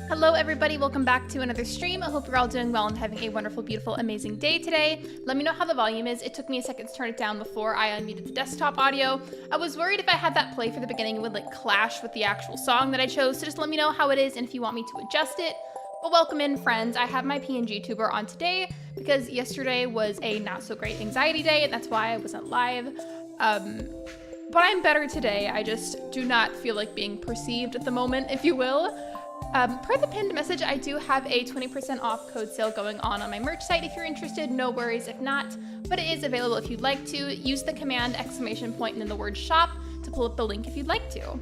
Hello everybody, welcome back to another stream. I hope you're all doing well and having a wonderful, beautiful, amazing day today. Let me know how the volume is. It took me a second to turn it down before I unmuted the desktop audio. I was worried if I had that play for the beginning, it would like clash with the actual song that I chose, so just let me know how it is and if you want me to adjust it. But welcome in, friends. I have my PNG tuber on today because yesterday was a not so great anxiety day and that's why I wasn't live. But I'm better today. I just do not feel like being perceived at the moment, if you will. Per the pinned message, I do have a 20% off code sale going on my merch site. If you're interested, no worries if not, but it is available if you'd like to. Use the command ! And then the word shop to pull up the link if you'd like to.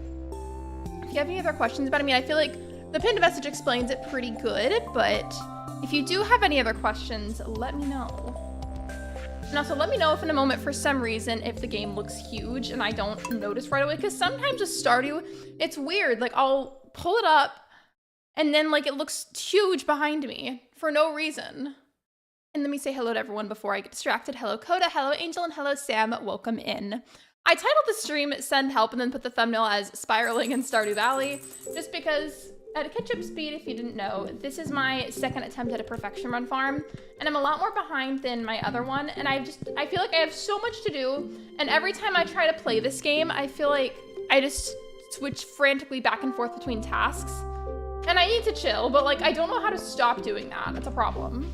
If you have any other questions about it, I feel like the pinned message explains it pretty good, but if you do have any other questions, let me know. And also let me know if in a moment, for some reason, if the game looks huge and I don't notice right away, because sometimes with Stardew, it's weird. Like I'll pull it up and then like it looks huge behind me for no reason. And let me say hello to everyone before I get distracted. Hello Coda, hello Angel, and hello Sam, welcome in. I titled the stream Send Help and then put the thumbnail as Spiraling in Stardew Valley, just because at catch-up speed, if you didn't know, this is my second attempt at a perfection run farm, and I'm a lot more behind than my other one, and I feel like I have so much to do, and every time I try to play this game, I feel like I just switch frantically back and forth between tasks. And I need to chill, but like, I don't know how to stop doing that. That's a problem.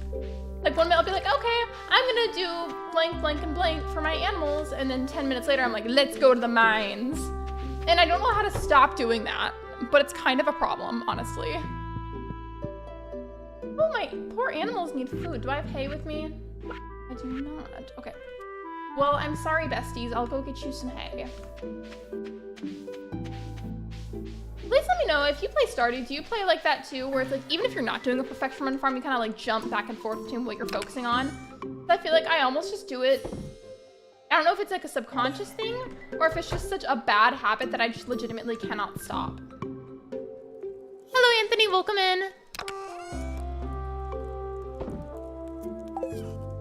Like 1 minute I'll be like, okay, I'm gonna do blank, blank, and blank for my animals. And then 10 minutes later, I'm like, let's go to the mines. And I don't know how to stop doing that, but it's kind of a problem, honestly. Oh, my poor animals need food. Do I have hay with me? I do not. Okay. Well, I'm sorry, besties. I'll go get you some hay. Please let me know if you play Stardew, do you play like that too, where it's like, even if you're not doing a perfection run farm, you kind of like jump back and forth between what you're focusing on? I feel like I almost just do it. I don't know if it's like a subconscious thing, or if it's just such a bad habit that I just legitimately cannot stop. Hello, Anthony, welcome in.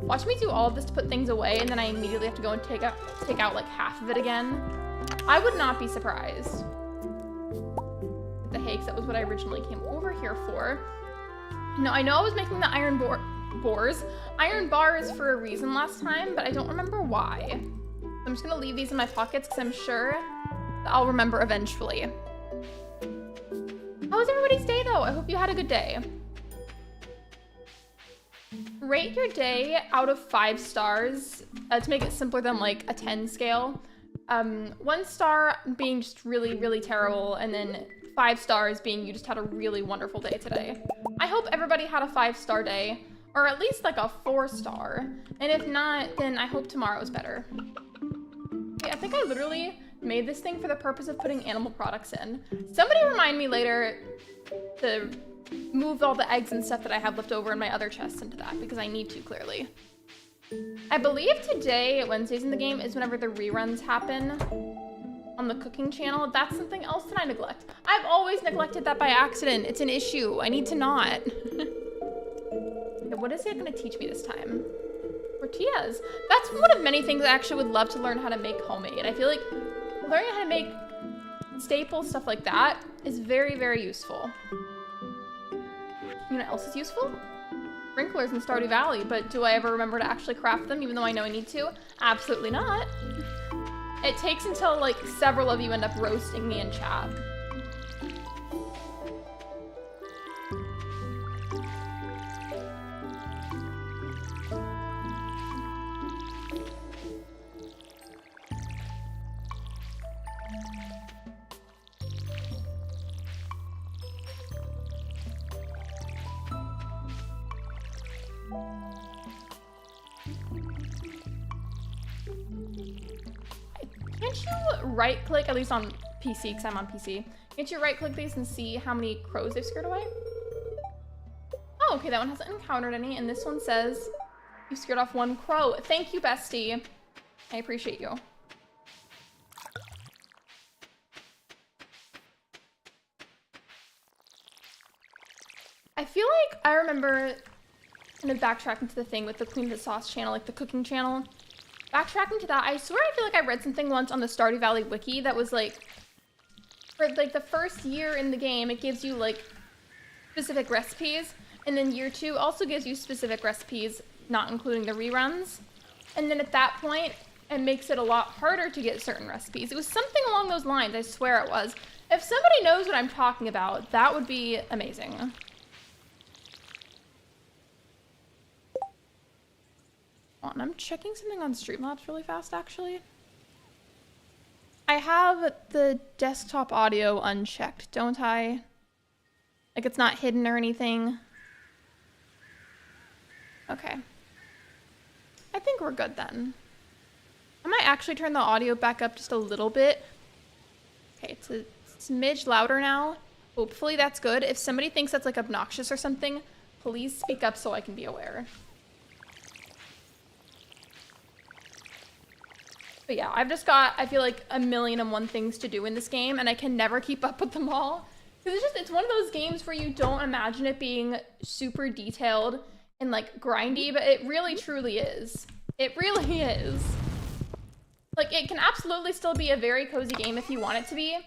Watch me do all of this to put things away, and then I immediately have to go and take out like half of it again. I would not be surprised. The hay, because that was what I originally came over here for. No, I know I was making the iron bars for a reason last time, but I don't remember why. I'm just gonna leave these in my pockets because I'm sure that I'll remember eventually. How was everybody's day though? I hope you had a good day. Rate your day out of 5 stars to make it simpler than like a 10 scale. 1 star being just really, really terrible, and then 5 stars being you just had a really wonderful day today. I hope everybody had a 5-star day, or at least like a 4-star. And if not, then I hope tomorrow's better. Yeah, I think I literally made this thing for the purpose of putting animal products in. Somebody remind me later to move all the eggs and stuff that I have left over in my other chests into that, because I need to, clearly. I believe today, Wednesdays in the game, is whenever the reruns happen on the cooking channel. That's something else that I neglect. I've always neglected that by accident. It's an issue. I need to not. Okay, what is it gonna teach me this time? Tortillas. That's one of many things I actually would love to learn how to make homemade. I feel like learning how to make staples, stuff like that, is very, very useful. You know what else is useful? Sprinklers in Stardew Valley, but do I ever remember to actually craft them even though I know I need to? Absolutely not. It takes until like several of you end up roasting me in chat. Can't you right click, at least on PC, because I'm on PC. Can't you right click these and see how many crows they've scared away? Oh, okay, that one hasn't encountered any, and this one says you scared off 1 crow. Thank you, bestie. I appreciate you. I feel like I remember kind of backtracking to the thing with the Queen of the Sauce channel, like the cooking channel. Backtracking to that, I swear I feel like I read something once on the Stardew Valley wiki that was like, for like the first year in the game, it gives you like specific recipes. And then year 2 also gives you specific recipes, not including the reruns. And then at that point, it makes it a lot harder to get certain recipes. It was something along those lines, I swear it was. If somebody knows what I'm talking about, that would be amazing. Oh, and I'm checking something on Streamlabs really fast, actually. I have the desktop audio unchecked, don't I? Like it's not hidden or anything. Okay. I think we're good then. I might actually turn the audio back up just a little bit. Okay, it's a smidge louder now. Hopefully that's good. If somebody thinks that's like obnoxious or something, please speak up so I can be aware. But yeah, I've just got, I feel like, 1,000,001 things to do in this game, and I can never keep up with them all. Because it's one of those games where you don't imagine it being super detailed and like grindy, but it really truly is. It really is. Like, it can absolutely still be a very cozy game if you want it to be,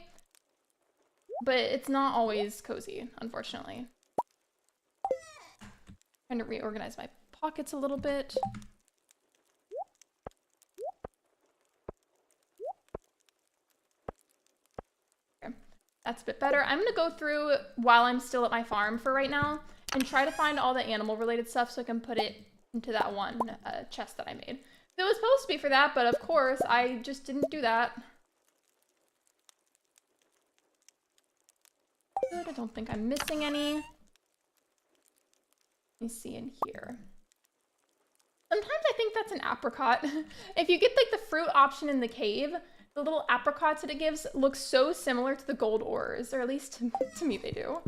but it's not always cozy, unfortunately. Trying to reorganize my pockets a little bit. Okay, that's a bit better. I'm gonna go through while I'm still at my farm for right now and try to find all the animal related stuff so I can put it into that one chest that I made. It was supposed to be for that, but of course, I just didn't do that. Good, I don't think I'm missing any. Let me see in here. Sometimes I think that's an apricot. If you get like the fruit option in the cave, the little apricots that it gives look so similar to the gold ores, or at least to me they do.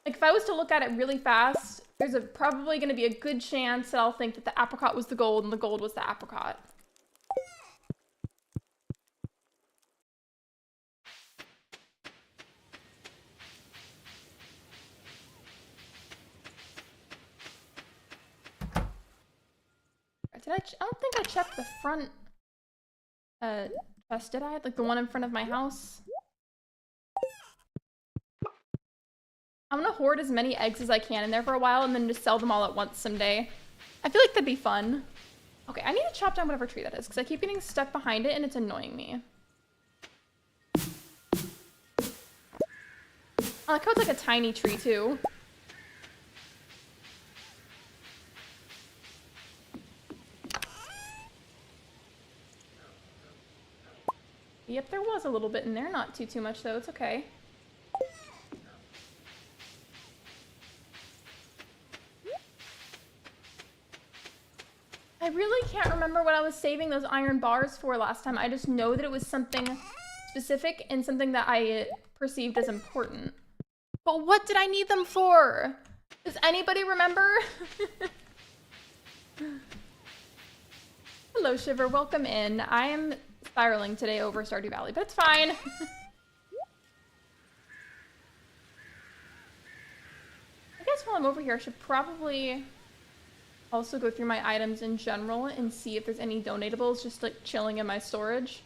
Like if I was to look at it really fast, there's probably going to be a good chance that I'll think that the apricot was the gold and the gold was the apricot. I don't think I checked the front chest, did I? Like the one in front of my house? I'm gonna hoard as many eggs as I can in there for a while and then just sell them all at once someday. I feel like that'd be fun. Okay, I need to chop down whatever tree that is because I keep getting stuck behind it and it's annoying me. I like how it's like a tiny tree too. Yep, there was a little bit in there. Not too much though. It's okay. I really can't remember what I was saving those iron bars for last time. I just know that it was something specific and something that I perceived as important. But what did I need them for? Does anybody remember? Hello, Shiver. Welcome in. I am spiraling today over Stardew Valley, but it's fine. I guess while I'm over here, I should probably also go through my items in general and see if there's any donatables just like chilling in my storage.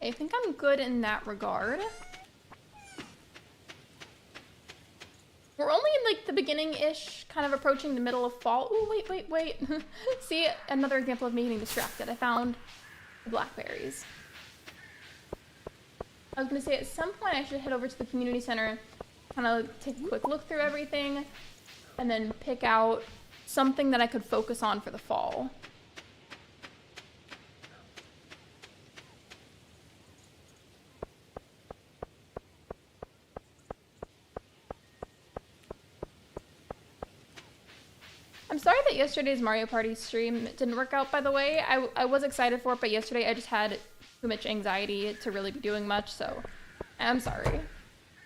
I think I'm good in that regard. We're only in like the beginning-ish, kind of approaching the middle of fall. Ooh, wait. See, another example of me getting distracted. I found the blackberries. I was gonna say at some point I should head over to the community center, kind of take a quick look through everything, and then pick out something that I could focus on for the fall. I'm sorry that yesterday's Mario Party stream didn't work out, by the way. I was excited for it, but yesterday I just had too much anxiety to really be doing much, so I'm sorry.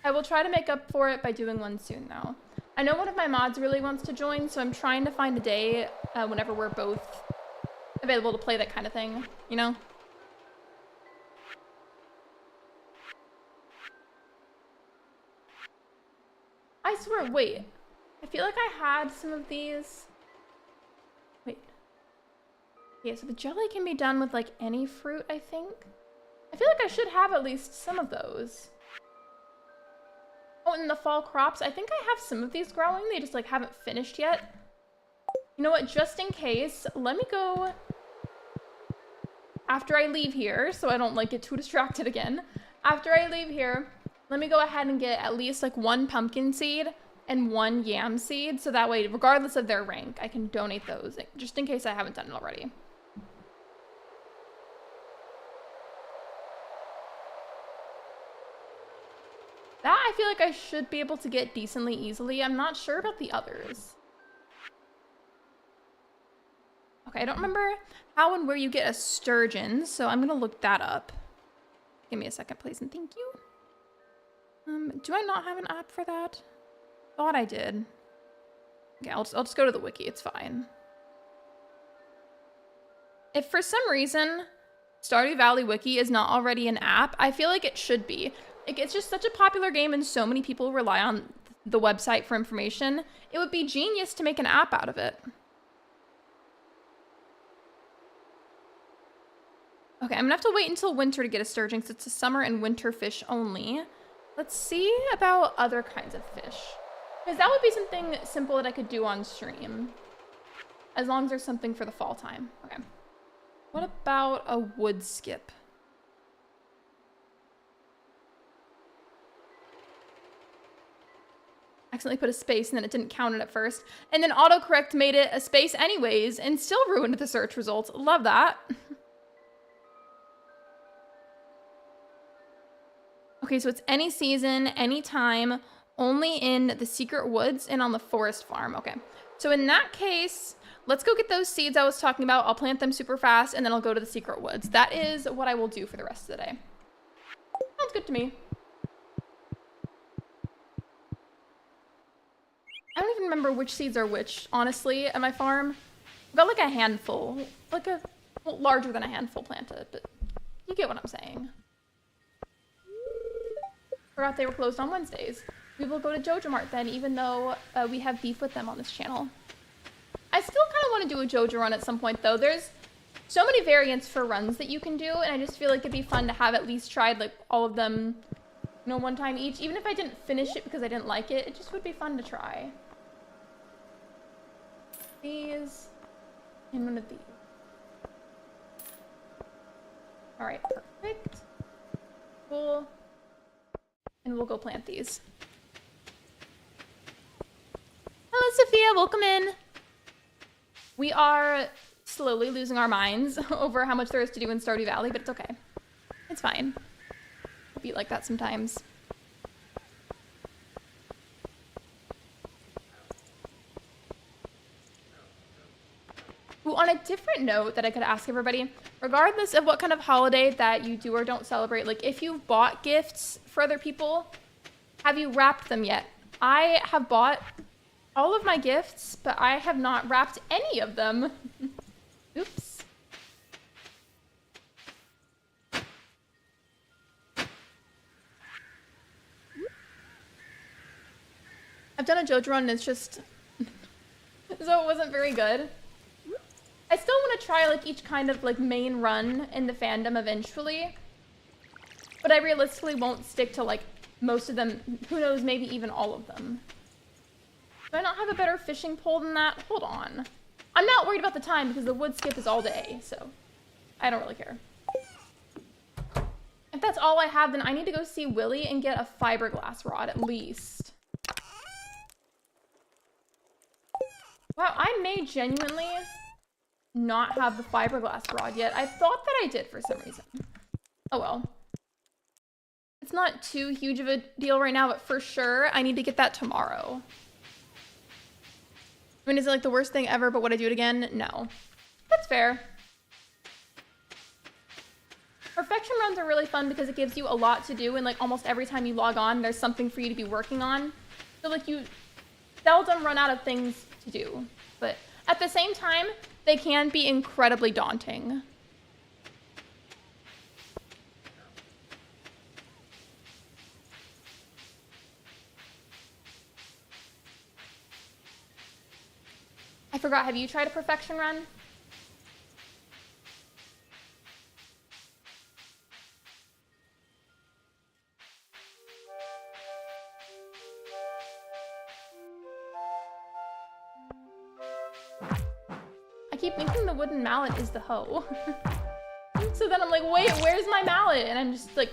I will try to make up for it by doing one soon, though. I know one of my mods really wants to join, so I'm trying to find a day whenever we're both available to play that kind of thing, you know? I swear, wait. I feel like I had some of these. Wait. Okay, so the jelly can be done with like any fruit, I think. I feel like I should have at least some of those. Oh, and the fall crops, I think I have some of these growing. They just like haven't finished yet. You know what, just in case, let me go after I leave here, so I don't like get too distracted again. After I leave here, let me go ahead and get at least like 1 pumpkin seed and 1 yam seed, so that way, regardless of their rank, I can donate those, just in case I haven't done it already. That I feel like I should be able to get decently easily. I'm not sure about the others. Okay, I don't remember how and where you get a sturgeon, so I'm gonna look that up. Give me a second, please, and thank you. Do I not have an app for that? Thought I did. Okay, I'll just go to the wiki, it's fine. If for some reason Stardew Valley Wiki is not already an app, I feel like it should be. It's just such a popular game and so many people rely on the website for information. It would be genius to make an app out of it. Okay, I'm gonna have to wait until winter to get a sturgeon because it's a summer and winter fish only. Let's see about other kinds of fish. Because that would be something simple that I could do on stream. As long as there's something for the fall time. Okay. What about a wood skip? Accidentally put a space and then it didn't count it at first. And then autocorrect made it a space anyways and still ruined the search results. Love that. Okay, so it's any season, any time, only in the secret woods and on the forest farm. Okay, so in that case, let's go get those seeds I was talking about. I'll plant them super fast and then I'll go to the secret woods. That is what I will do for the rest of the day. Sounds good to me. I don't even remember which seeds are which, honestly, at my farm. I've got like a handful, like a, well, larger than a handful planted, but you get what I'm saying. Forgot they were closed on Wednesdays. We will go to Jojo Mart then, even though we have beef with them on this channel. I still kind of want to do a Jojo run at some point, though. There's so many variants for runs that you can do, and I just feel like it'd be fun to have at least tried like all of them, you know, one time each. Even if I didn't finish it because I didn't like it, it just would be fun to try. These and one of these. All right, perfect. Cool. And we'll go plant these. Hello, Sophia. Welcome in. We are slowly losing our minds over how much there is to do in Stardew Valley, but it's okay. It's fine. It'll be like that sometimes. Ooh, on a different note that I could ask everybody, regardless of what kind of holiday that you do or don't celebrate, like if you've bought gifts for other people, have you wrapped them yet? I have bought all of my gifts, but I have not wrapped any of them. Oops. I've done a JoJo run and it's just, so it wasn't very good. I still want to try like each kind of like main run in the fandom eventually, but I realistically won't stick to like most of them. Who knows, maybe even all of them. Do I not have a better fishing pole than that? Hold on. I'm not worried about the time because the wood skip is all day, so I don't really care. If that's all I have, then I need to go see Willie and get a fiberglass rod at least. Wow, I may genuinely not have the fiberglass rod yet. I thought that I did for some reason. Oh well. It's not too huge of a deal right now, but for sure I need to get that tomorrow. I mean, is it like the worst thing ever, but would I do it again? No. That's fair. Perfection runs are really fun because it gives you a lot to do, and like almost every time you log on, there's something for you to be working on. So like you seldom run out of things to do, but at the same time, they can be incredibly daunting. I forgot, have you tried a perfection run? keep thinking the wooden mallet is the hoe. So then I'm like, wait, where's my mallet? And I'm just like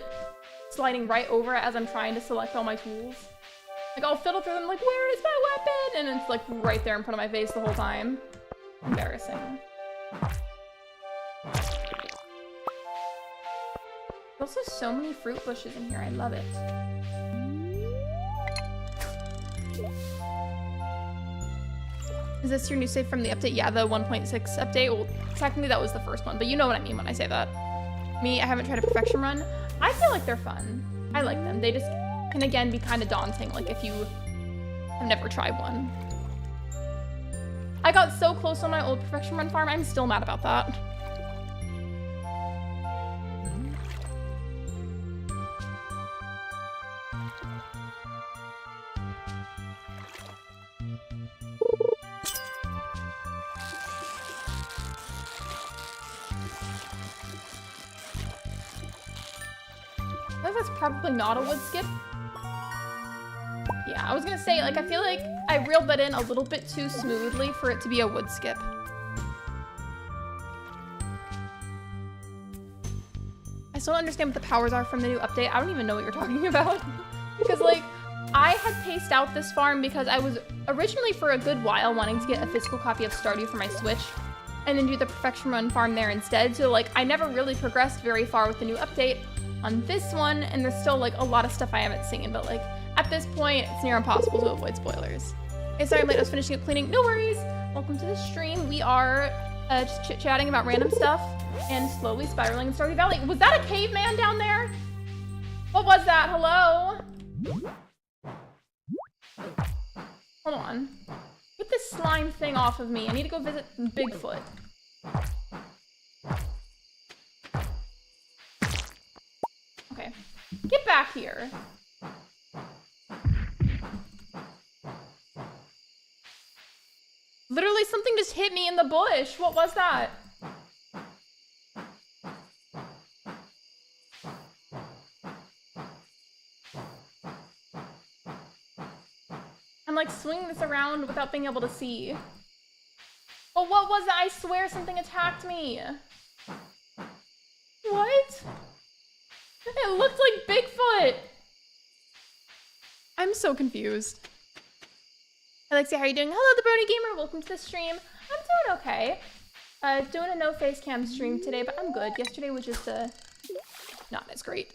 sliding right over it as I'm trying to select all my tools. Like I'll fiddle through them like, where is my weapon? And it's like right there in front of my face the whole time. Embarrassing. There's also so many fruit bushes in here. I love it. Is this your new save from the update? Yeah, the 1.6 update. Well, technically that was the first one, but you know what I mean when I say that. Me, I haven't tried a perfection run. I feel like they're fun. I like them. They just can, again, be kind of daunting, like if you have never tried one. I got so close on my old perfection run farm. I'm still mad about that. That's probably not a wood skip. Yeah, I was gonna say, like, I feel like I reeled that in a little bit too smoothly for it to be a wood skip. I still don't understand what the powers are from the new update. I don't even know what you're talking about. Because, like, I had paced out this farm because I was originally for a good while wanting to get a physical copy of Stardew for my Switch and then do the perfection run farm there instead. So, like, I never really progressed very far with the new update on this one, and there's still like a lot of stuff I haven't seen, but like at this point it's near impossible to avoid spoilers. Hey, sorry I'm late, I was finishing up cleaning. No worries. Welcome to the stream. We are just chit-chatting about random stuff and slowly spiraling in Stardew Valley. Was that a caveman down there? What was that? Hello? Hold on. Get this slime thing off of me. I need to go visit Bigfoot. Okay, get back here. Literally something just hit me in the bush. What was that? I'm like swinging this around without being able to see. But what was that? I swear something attacked me. What? It looked like Bigfoot. I'm so confused. Lexi, how are you doing? Hello, the Brody Gamer. Welcome to the stream. I'm doing okay. Doing a no face cam stream today, but I'm good. Yesterday was just not as great.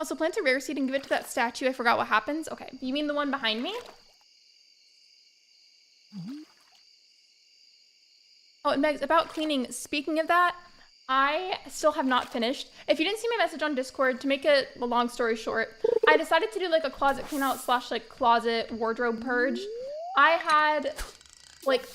Also, plant a rare seed and give it to that statue. I forgot what happens. Okay, you mean the one behind me? Oh, and Megs, about cleaning. Speaking of that, I still have not finished. If you didn't see my message on Discord, to make it a long story short, I decided to do like a closet clean out / like closet wardrobe purge. I had like,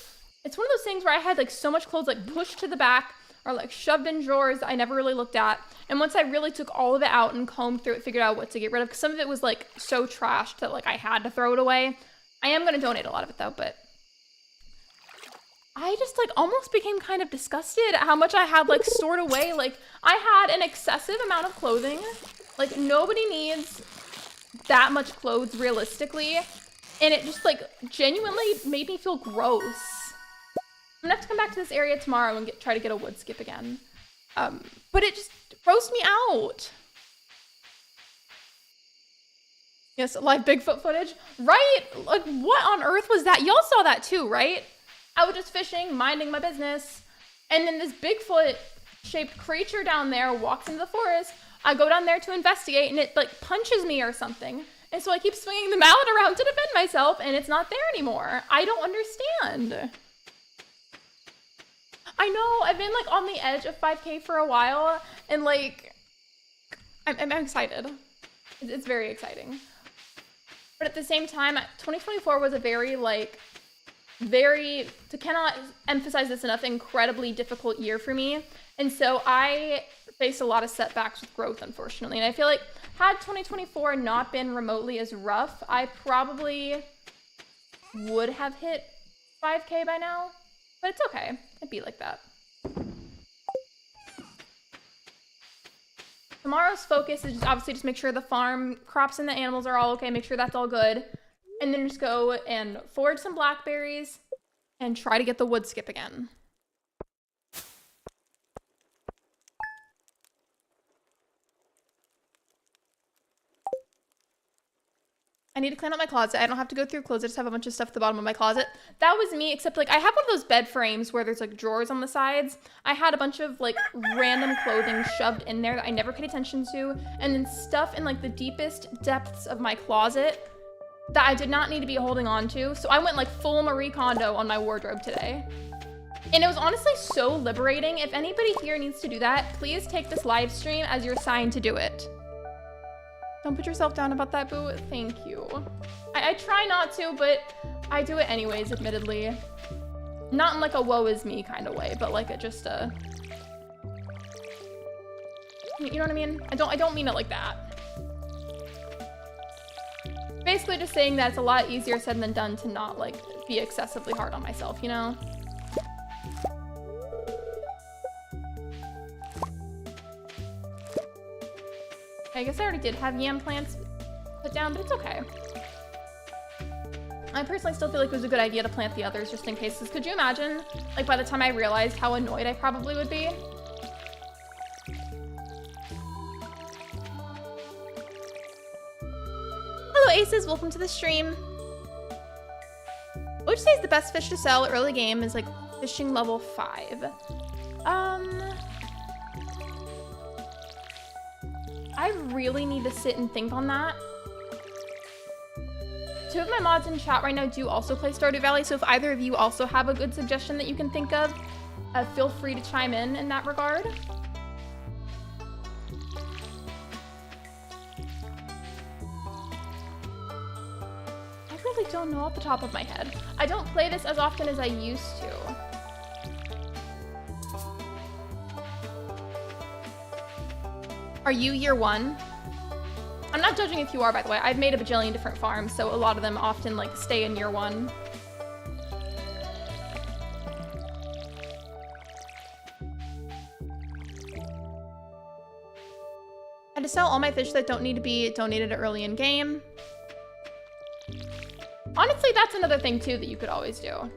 it's one of those things where I had like so much clothes like pushed to the back or like shoved in drawers that I never really looked at. And once I really took all of it out and combed through it, figured out what to get rid of, because some of it was like so trashed that like I had to throw it away. I am going to donate a lot of it though, but I just like almost became kind of disgusted at how much I had like stored away. Like I had an excessive amount of clothing. Like nobody needs that much clothes realistically. And it just like genuinely made me feel gross. I'm gonna have to come back to this area tomorrow and try to get a wood skip again. But it just grossed me out. Yes, live Bigfoot footage. Right? Like what on earth was that? Y'all saw that too, right? I was just fishing, minding my business, and then this Bigfoot-shaped creature down there walks into the forest. I go down there to investigate, and it, like, punches me or something. And so I keep swinging the mallet around to defend myself, and it's not there anymore. I don't understand. I know, I've been, like, on the edge of 5K for a while, and, like, I'm excited. It's very exciting. But at the same time, 2024 was a very, like, cannot emphasize this enough, incredibly difficult year for me. And so I faced a lot of setbacks with growth, unfortunately. And I feel like had 2024 not been remotely as rough, I probably would have hit 5K by now. But it's okay. It'd be like that. Tomorrow's focus is just obviously just make sure the farm crops and the animals are all okay, make sure that's all good. And then just go and forage some blackberries and try to get the wood skip again. I need to clean out my closet. I don't have to go through clothes. I just have a bunch of stuff at the bottom of my closet. That was me, except like I have one of those bed frames where there's like drawers on the sides. I had a bunch of like random clothing shoved in there that I never paid attention to, and then stuff in like the deepest depths of my closet that I did not need to be holding on to. So I went like full Marie Kondo on my wardrobe today. And it was honestly so liberating. If anybody here needs to do that, please take this live stream as your sign to do it. Don't put yourself down about that, boo. Thank you. I try not to, but I do it anyways, admittedly. Not in like a woe is me kind of way, but like just a... You know what I mean? I don't mean it like that. Basically just saying that it's a lot easier said than done to not like be excessively hard on myself, you know? I guess I already did have yam plants put down, but it's okay. I personally still feel like it was a good idea to plant the others just in case. Because could you imagine, like, by the time I realized how annoyed I probably would be? Hello, Aces. Welcome to the stream. What would you say is the best fish to sell early game is, like, fishing level 5? I really need to sit and think on that. 2 of my mods in chat right now do also play Stardew Valley, so if either of you also have a good suggestion that you can think of, feel free to chime in that regard. I really don't know off the top of my head. I don't play this as often as I used to. Are you year 1? I'm not judging if you are, by the way. I've made a bajillion different farms, so a lot of them often like stay in year 1. And to sell all my fish that don't need to be donated early in game. Honestly, that's another thing too that you could always do.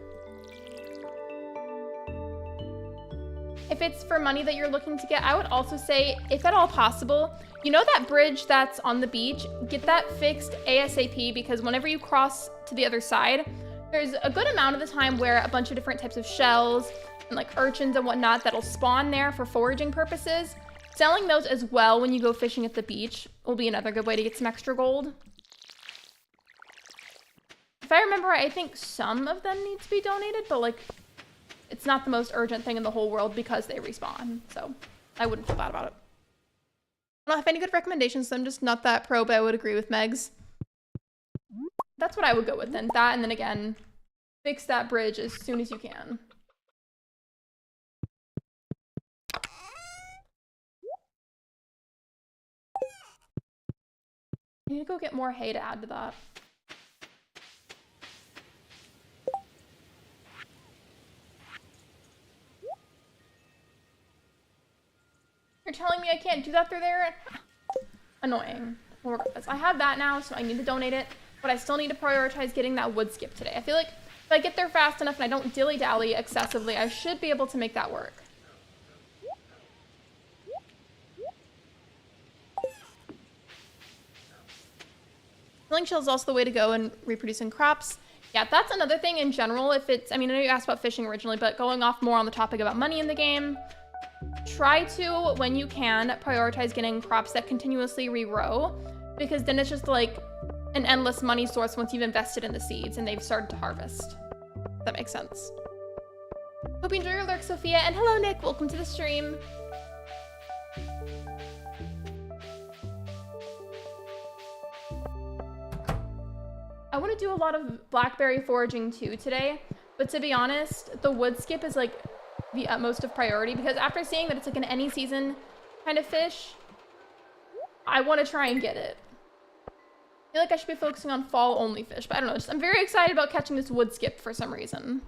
If it's for money that you're looking to get, I would also say, if at all possible, you know that bridge that's on the beach, get that fixed ASAP, because whenever you cross to the other side, there's a good amount of the time where a bunch of different types of shells and like urchins and whatnot that'll spawn there for foraging purposes. Selling those as well when you go fishing at the beach will be another good way to get some extra gold. If I remember, I think some of them need to be donated, but like, it's not the most urgent thing in the whole world because they respawn, so I wouldn't feel bad about it. I don't have any good recommendations, so I'm just not that pro, but I would agree with Megs. That's what I would go with then. That, and then again, fix that bridge as soon as you can. I need to go get more hay to add to that. You're telling me I can't do that through there? Annoying. Well, regardless, I have that now, so I need to donate it, but I still need to prioritize getting that wood skip today. I feel like if I get there fast enough and I don't dilly-dally excessively, I should be able to make that work. Killing shells is also the way to go in reproducing crops. Yeah, that's another thing in general. If it's, I mean, I know you asked about fishing originally, but going off more on the topic about money in the game, try to, when you can, prioritize getting crops that continuously regrow, because then it's just like an endless money source once you've invested in the seeds and they've started to harvest. If that makes sense. Hope you enjoy your lurk, Sophia, and hello, Nick. Welcome to the stream. I want to do a lot of blackberry foraging too today, but to be honest, the wood skip is like the utmost of priority, because after seeing that it's like an any season kind of fish, I want to try and get it. I feel like I should be focusing on fall only fish, but I don't know, I'm very excited about catching this wood skip for some reason.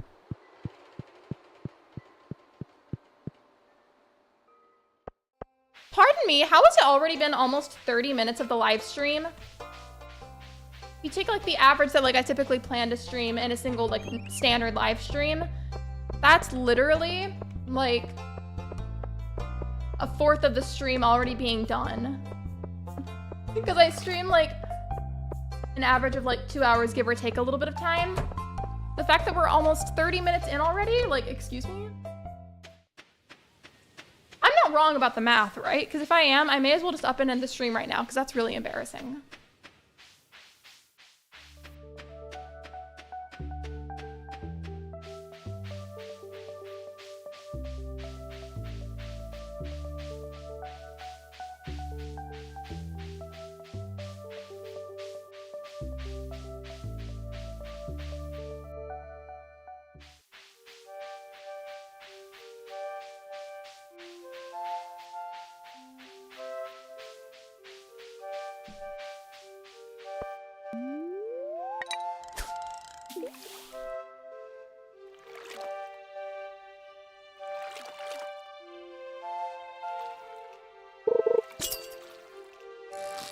Pardon me, how has it already been almost 30 minutes of the live stream? You take like the average that like I typically plan to stream in a single like standard live stream, that's literally like a fourth of the stream already being done. Because I stream like an average of like 2 hours, give or take a little bit of time. The fact that we're almost 30 minutes in already, like, excuse me? I'm not wrong about the math, right? Because if I am, I may as well just up and end the stream right now, because that's really embarrassing.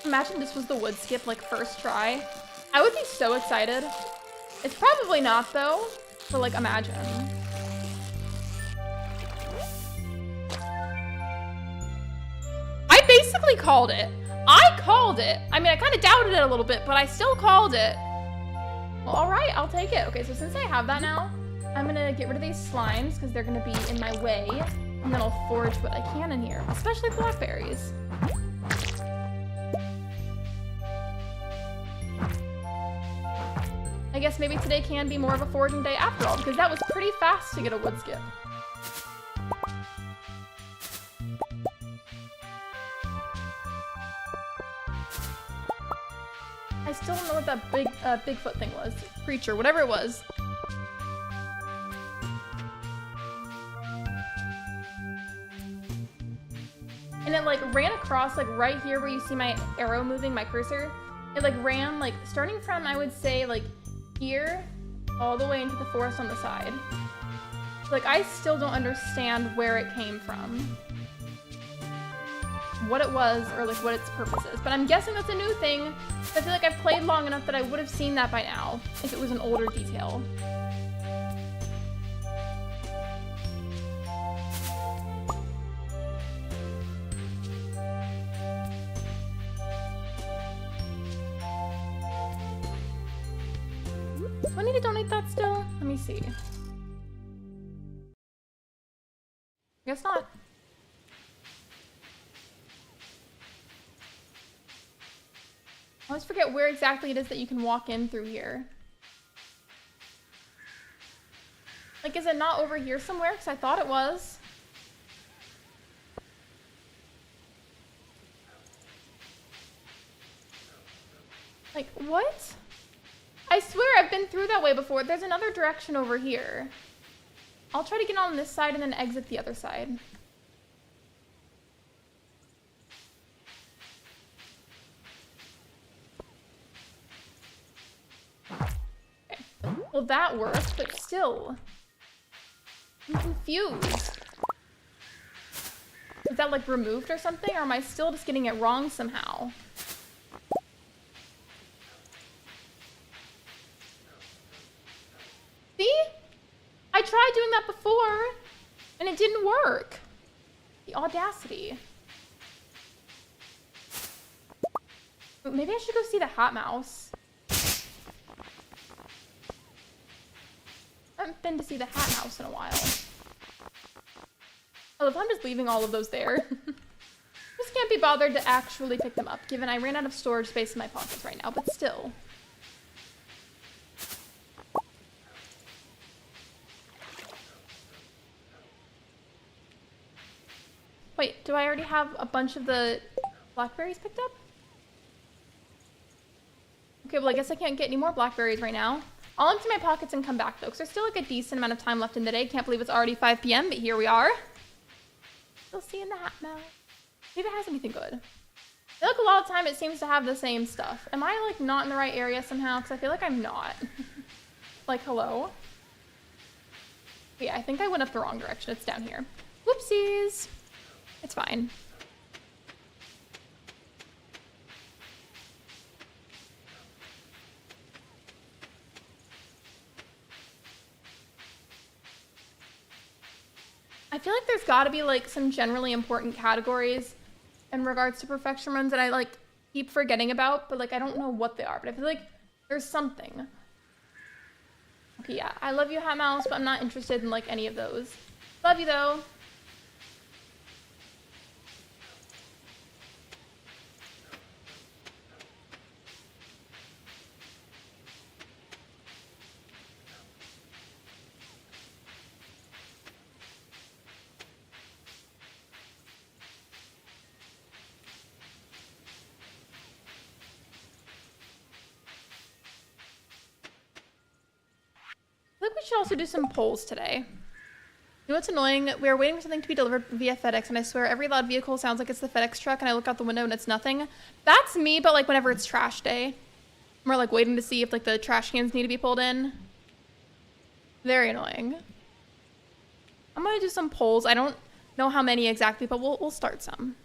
Imagine this was the wood skip, like, first try. I would be so excited. It's probably not, though, but, like, imagine. I basically called it. I called it. I mean, I kind of doubted it a little bit, but I still called it. Well, all right, I'll take it. Okay, so since I have that now, I'm gonna get rid of these slimes because they're gonna be in my way, and then I'll forage what I can in here, especially blackberries. I guess maybe today can be more of a foraging day after all, because that was pretty fast to get a wood skip. I still don't know what that big Bigfoot thing was. Creature, whatever it was. And it like ran across like right here where you see my arrow moving, my cursor. It like ran like starting from, I would say, like here all the way into the forest on the side. Like, I still don't understand where it came from, what it was, or like what its purpose is, but I'm guessing that's a new thing. I feel like I've played long enough that I would have seen that by now if it was an older detail. Do I need to donate that still? Let me see. Guess not. I always forget where exactly it is that you can walk in through here. Like, is it not over here somewhere? Because I thought it was. Like, what? I swear I've been through that way before. There's another direction over here. I'll try to get on this side and then exit the other side. Okay. Well, that worked, but still. I'm confused. Is that like removed or something? Or am I still just getting it wrong somehow? See? I tried doing that before, and it didn't work. The audacity. Maybe I should go see the Hat Mouse. I haven't been to see the Hat Mouse in a while. I love how I'm just leaving all of those there. Just can't be bothered to actually pick them up, given I ran out of storage space in my pockets right now, but still. Wait, do I already have a bunch of the blackberries picked up? Okay, well I guess I can't get any more blackberries right now. I'll empty my pockets and come back though, because there's still like a decent amount of time left in the day. Can't believe it's already 5 p.m., but here we are. Still seeing the Hat Mouse. Maybe it has anything good. I feel like a lot of the time it seems to have the same stuff. Am I like not in the right area somehow? Because I feel like I'm not. Like, hello? Yeah, I think I went up the wrong direction. It's down here. Whoopsies. It's fine. I feel like there's got to be like some generally important categories in regards to perfection runs that I like keep forgetting about, but like I don't know what they are, but I feel like there's something. Okay, yeah, I love you, Hat Mouse, but I'm not interested in like any of those. Love you though. I think we should also do some polls today. You know what's annoying? We are waiting for something to be delivered via FedEx, and I swear every loud vehicle sounds like it's the FedEx truck, and I look out the window and it's nothing. That's me, but like whenever it's trash day. We're like waiting to see if like the trash cans need to be pulled in. Very annoying. I'm gonna do some polls. I don't know how many exactly, but we'll start some.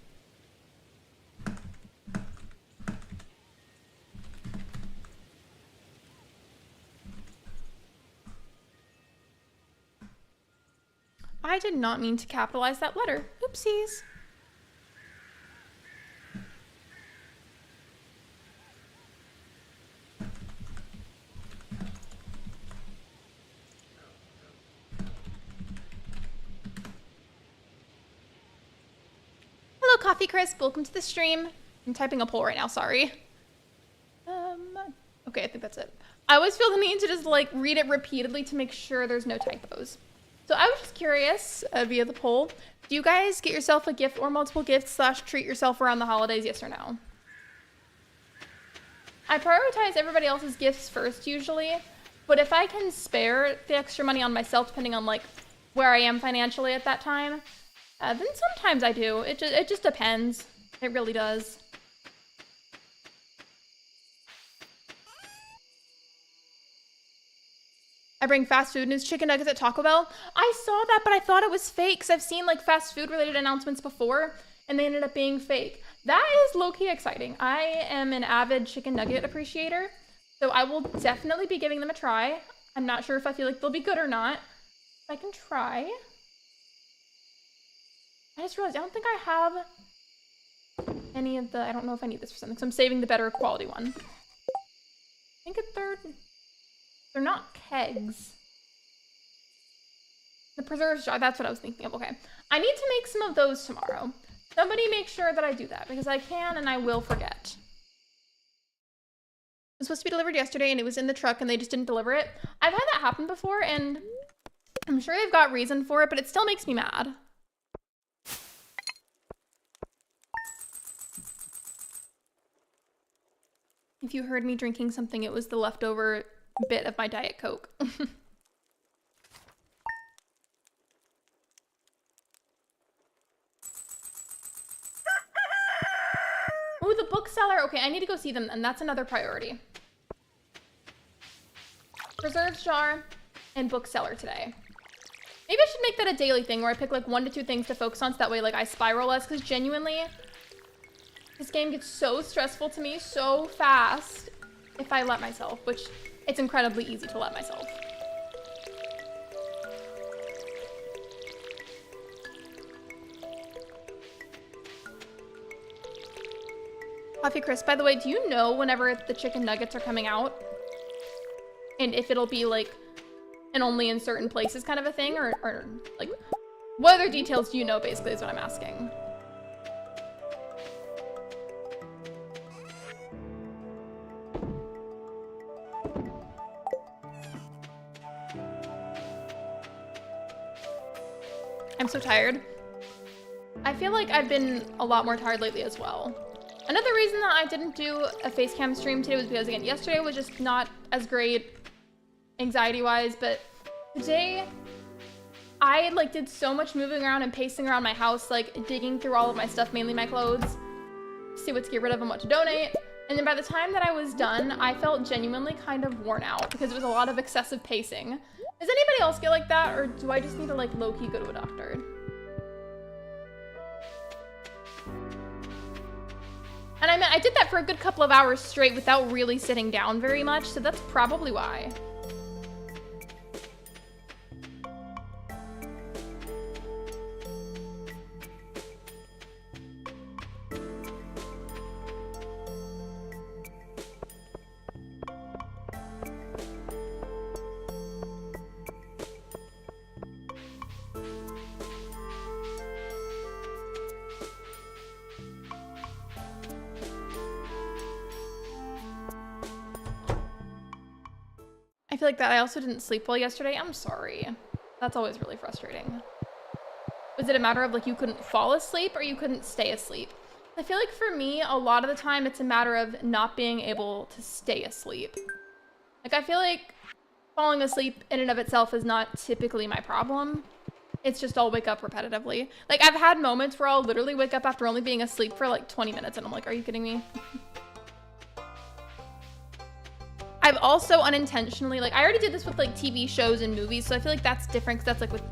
I did not mean to capitalize that letter. Oopsies. Hello, Coffee Crisp. Welcome to the stream. I'm typing a poll right now, sorry. Okay, I think that's it. I always feel the need to just like read it repeatedly to make sure there's no typos. So I was just curious via the poll, do you guys get yourself a gift or multiple gifts / treat yourself around the holidays, yes or no? I prioritize everybody else's gifts first usually, but if I can spare the extra money on myself, depending on like where I am financially at that time, then sometimes I do. It just depends. It really does. I bring fast food news, chicken nuggets at Taco Bell. I saw that, but I thought it was fake because I've seen like fast food related announcements before and they ended up being fake. That is low-key exciting. I am an avid chicken nugget appreciator, so I will definitely be giving them a try. I'm not sure if I feel like they'll be good or not. I can try. I just realized I don't think I have any of the, I don't know if I need this for something, so I'm saving the better quality one. I think they're not kegs. The preserves jar, that's what I was thinking of. Okay. I need to make some of those tomorrow. Somebody make sure that I do that because I can and I will forget. It was supposed to be delivered yesterday and it was in the truck and they just didn't deliver it. I've had that happen before and I'm sure they've got reason for it, but it still makes me mad. If you heard me drinking something, it was the leftover bit of my Diet Coke. Oh, the bookseller. Okay, I need to go see them, and that's another priority. Preserves jar and bookseller today. Maybe I should make that a daily thing where I pick like 1 to 2 things to focus on so that way like I spiral less, because genuinely this game gets so stressful to me so fast if I let myself, which it's incredibly easy to let myself. Coffee Crisp, by the way, do you know whenever the chicken nuggets are coming out? And if it'll be like and only in certain places kind of a thing, or like what other details do you know basically is what I'm asking. I'm so tired. I feel like I've been a lot more tired lately as well. Another reason that I didn't do a face cam stream today was because, again, yesterday was just not as great anxiety-wise, but today I like did so much moving around and pacing around my house, like digging through all of my stuff, mainly my clothes, see what to get rid of and what to donate. And then by the time that I was done, I felt genuinely kind of worn out because it was a lot of excessive pacing. Does anybody else get like that, or do I just need to like low-key go to a doctor? And I mean, I did that for a good couple of hours straight without really sitting down very much, so that's probably why. feel like that I also didn't sleep well yesterday. I'm sorry. That's always really frustrating. Was it a matter of like you couldn't fall asleep or you couldn't stay asleep? I feel like for me, a lot of the time it's a matter of not being able to stay asleep. Like I feel like falling asleep in and of itself is not typically my problem. It's just I'll wake up repetitively. Like I've had moments where I'll literally wake up after only being asleep for like 20 minutes and I'm like, are you kidding me? I've also unintentionally, like I already did this with like TV shows and movies, so I feel like that's different because that's like with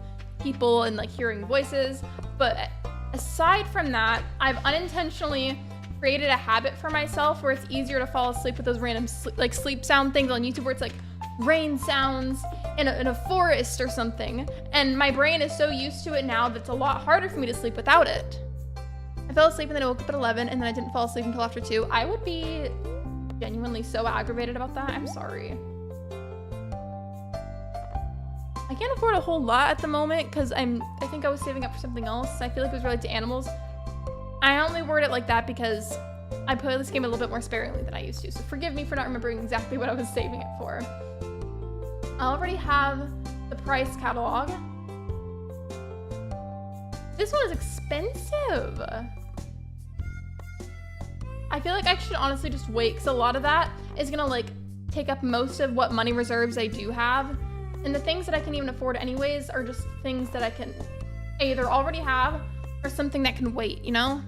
people and like hearing voices. But aside from that, I've unintentionally created a habit for myself where it's easier to fall asleep with those random sleep sound things on YouTube where it's like rain sounds in a forest or something. And my brain is so used to it now that it's a lot harder for me to sleep without it. I fell asleep and then I woke up at 11 and then I didn't fall asleep until after 2. I would be genuinely so aggravated about that. I'm sorry. I can't afford a whole lot at the moment because I think I was saving up for something else. I feel like it was related to animals. I only word it like that because I play this game a little bit more sparingly than I used to. So forgive me for not remembering exactly what I was saving it for. I already have the price catalog. This one is expensive. I feel like I should honestly just wait because a lot of that is gonna like take up most of what money reserves I do have. And the things that I can even afford anyways are just things that I can either already have or something that can wait, you know?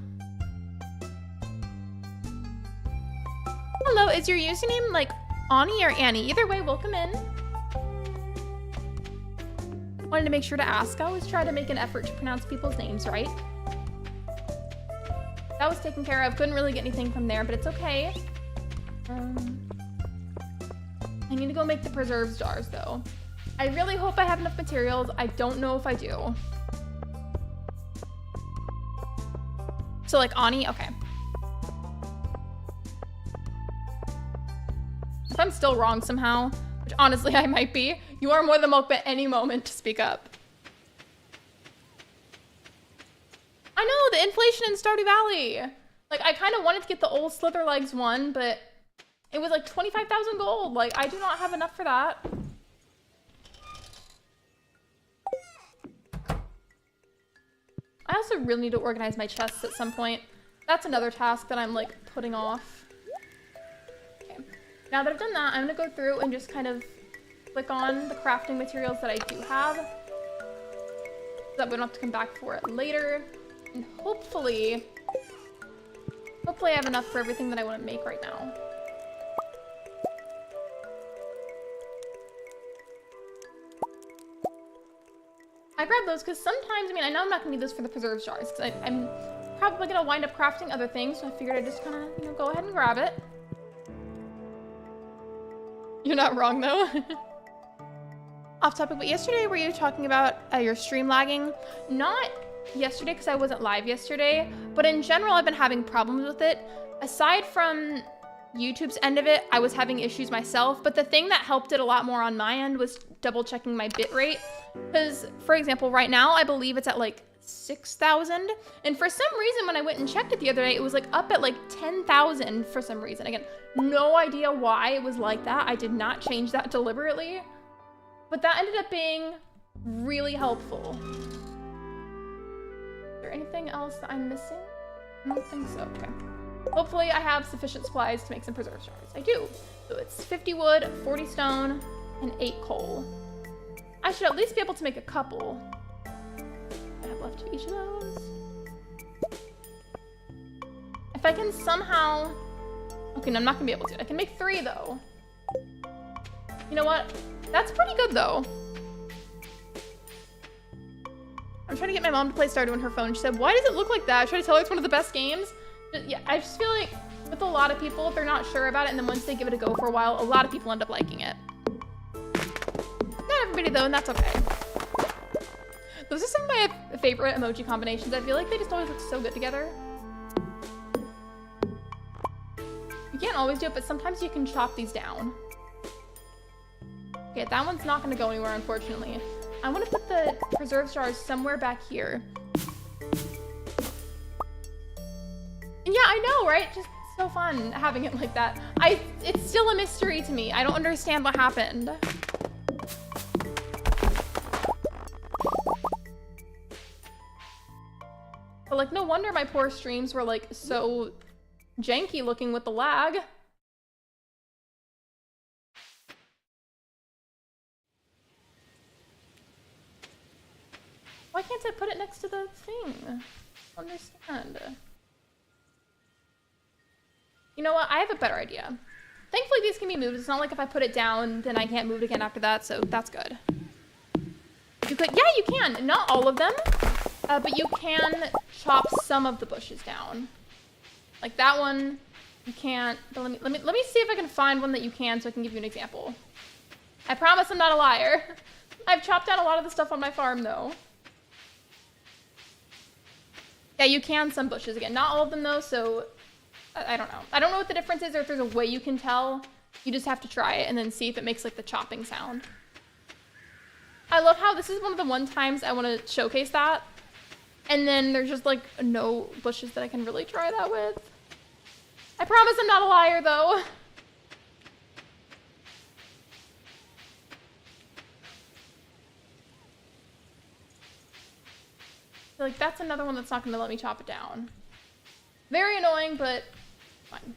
Hello, is your username like Ani or Annie? Either way, welcome in. Wanted to make sure to ask. I always try to make an effort to pronounce people's names right. That was taken care of. Couldn't really get anything from there, but it's okay. I need to go make the preserves jars though. I really hope I have enough materials. I don't know if I do. So like Ani, okay. If I'm still wrong somehow, which honestly I might be, you are more than welcome at any moment to speak up. I know, the inflation in Stardew Valley. Like, I kind of wanted to get the old Slither Legs one, but it was like 25,000 gold. Like, I do not have enough for that. I also really need to organize my chests at some point. That's another task that I'm like putting off. Okay. Now that I've done that, I'm gonna go through and just kind of click on the crafting materials that I do have so that we don't have to come back for it later. And hopefully I have enough for everything that I want to make right now. I grabbed those because sometimes, I mean, I know I'm not going to need those for the preserves jars because I'm probably going to wind up crafting other things, so I figured I'd just kind of, you know, go ahead and grab it. You're not wrong, though. Off topic, but yesterday were you talking about your stream lagging? Not yesterday because I wasn't live yesterday, but in general, I've been having problems with it. Aside from YouTube's end of it, I was having issues myself, but the thing that helped it a lot more on my end was double checking my bitrate. Because, for example, right now, I believe it's at like 6,000. And for some reason, when I went and checked it the other day, it was like up at like 10,000 for some reason. Again, no idea why it was like that. I did not change that deliberately. But that ended up being really helpful. Is there anything else that I'm missing? I don't think so. Okay. Hopefully I have sufficient supplies to make some preserve jars. I do. So it's 50 wood, 40 stone, and 8 coal. I should at least be able to make a couple. I have left of each of those. If I can somehow... Okay, no, I'm not gonna be able to. I can make 3 though. You know what? That's pretty good though. I'm trying to get my mom to play Stardew on her phone. She said, why does it look like that? I tried to tell her it's one of the best games. But yeah, I just feel like with a lot of people, if they're not sure about it, and then once they give it a go for a while, a lot of people end up liking it. Not everybody though, and that's okay. Those are some of my favorite emoji combinations. I feel like they just always look so good together. You can't always do it, but sometimes you can chop these down. Okay, that one's not gonna go anywhere, unfortunately. I wanna put the preserve jars somewhere back here. And yeah, I know, right? Just So fun having it like that. It's still a mystery to me. I don't understand what happened. But like, no wonder my poor streams were like so janky looking with the lag. Why can't I put it next to the thing? I don't understand. You know what? I have a better idea. Thankfully, these can be moved. It's not like if I put it down, then I can't move it again after that, so that's good. You could, yeah, you can. Not all of them, but you can chop some of the bushes down. Like that one, you can't. But let me see if I can find one that you can, so I can give you an example. I promise I'm not a liar. I've chopped down a lot of the stuff on my farm, though. Yeah, you can some bushes again. Not all of them, though, so I don't know. I don't know what the difference is or if there's a way you can tell. You just have to try it and then see if it makes like the chopping sound. I love how this is one of the times I want to showcase that. And then there's just like no bushes that I can really try that with. I promise I'm not a liar though. Like that's another one that's not going to let me chop it down. Very annoying, but fine.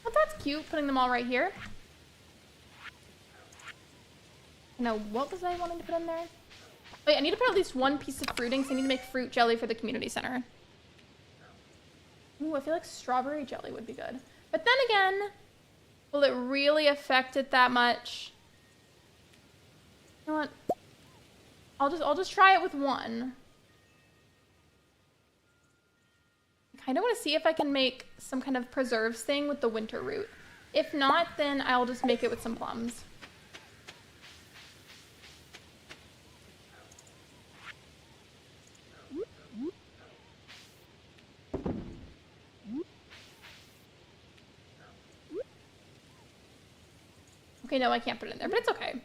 Well, that's cute, putting them all right here. Now, what was I wanting to put in there? Wait, I need to put at least one piece of fruiting, so I need to make fruit jelly for the community center. Ooh, I feel like strawberry jelly would be good. But then again, will it really affect it that much? You know what? I'll just try it with one. I kind of want to see if I can make some kind of preserves thing with the winter root. If not, then I'll just make it with some plums. Okay, no, I can't put it in there, but it's okay.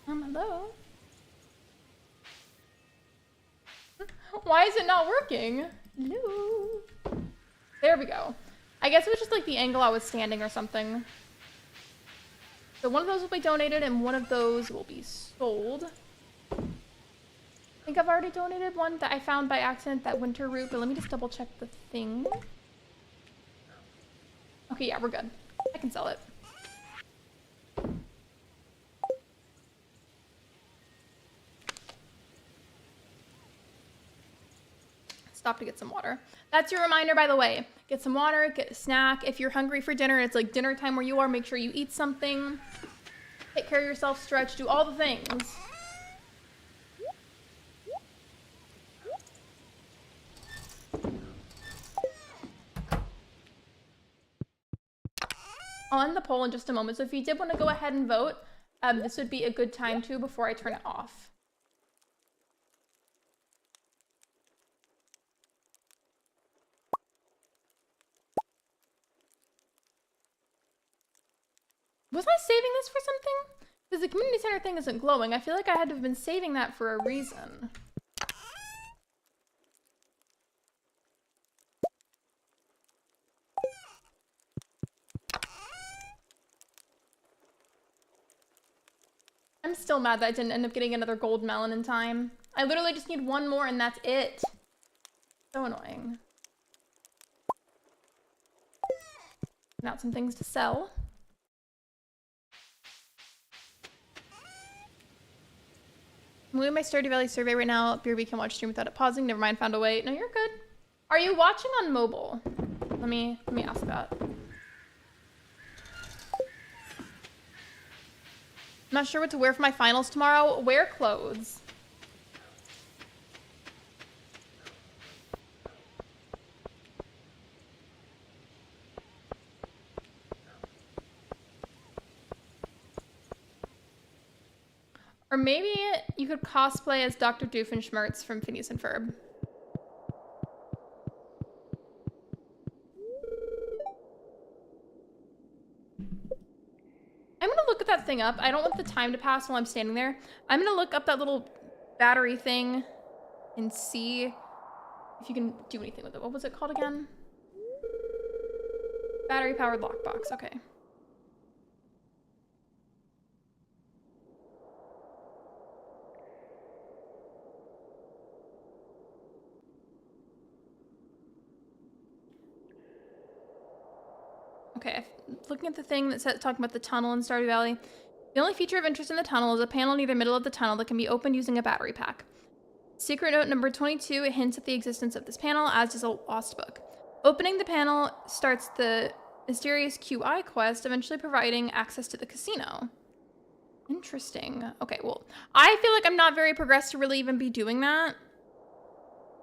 Hello? Why is it not working? Hello? There we go. I guess it was just like the angle I was standing or something. So one of those will be donated and one of those will be sold. I think I've already donated one that I found by accident, that winter root, but let me just double check the thing. Okay, yeah, we're good. I can sell it. Stop to get some water. That's your reminder, by the way. Get some water, get a snack. If you're hungry for dinner, it's like dinner time where you are, make sure you eat something. Take care of yourself, stretch, do all the things. I'll end the poll in just a moment, so if you did want to go ahead and vote, this would be a good time too before I turn it off. Was I saving this for something? Because the community center thing isn't glowing. I feel like I had to have been saving that for a reason. I'm still mad that I didn't end up getting another gold melon in time. I literally just need one more and that's it. So annoying. Now some things to sell. I'm doing my Stardew Valley survey right now. BRB can watch stream without it pausing. Never mind, found a way. No, you're good. Are you watching on mobile? Let me ask that. I'm not sure what to wear for my finals tomorrow. Wear clothes. Or maybe you could cosplay as Dr. Doofenshmirtz from Phineas and Ferb. that thing up. I don't want the time to pass while I'm standing there. I'm gonna look up that little battery thing and see if you can do anything with it. What was it called again? Battery powered lockbox. Okay. Okay, looking at the thing that said talking about the tunnel in Stardew Valley. The only feature of interest in the tunnel is a panel near the middle of the tunnel that can be opened using a battery pack. Secret note number 22, it hints at the existence of this panel, as does a lost book. Opening the panel starts the mysterious QI quest, eventually providing access to the casino. Interesting. Okay, well, I feel like I'm not very progressed to really even be doing that.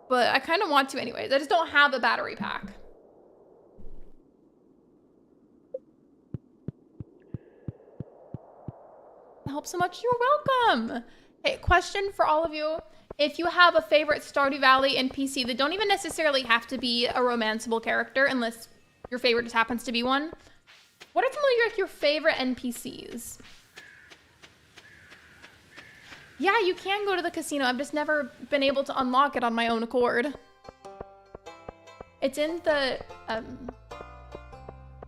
But I kind of want to anyways. I just don't have a battery pack. Help so much. You're welcome. Hey, question for all of you. If you have a favorite Stardew Valley NPC that don't even necessarily have to be a romanceable character, unless your favorite just happens to be one, what are some of your favorite NPCs? Yeah, you can go to the casino. I've just never been able to unlock it on my own accord. It's in the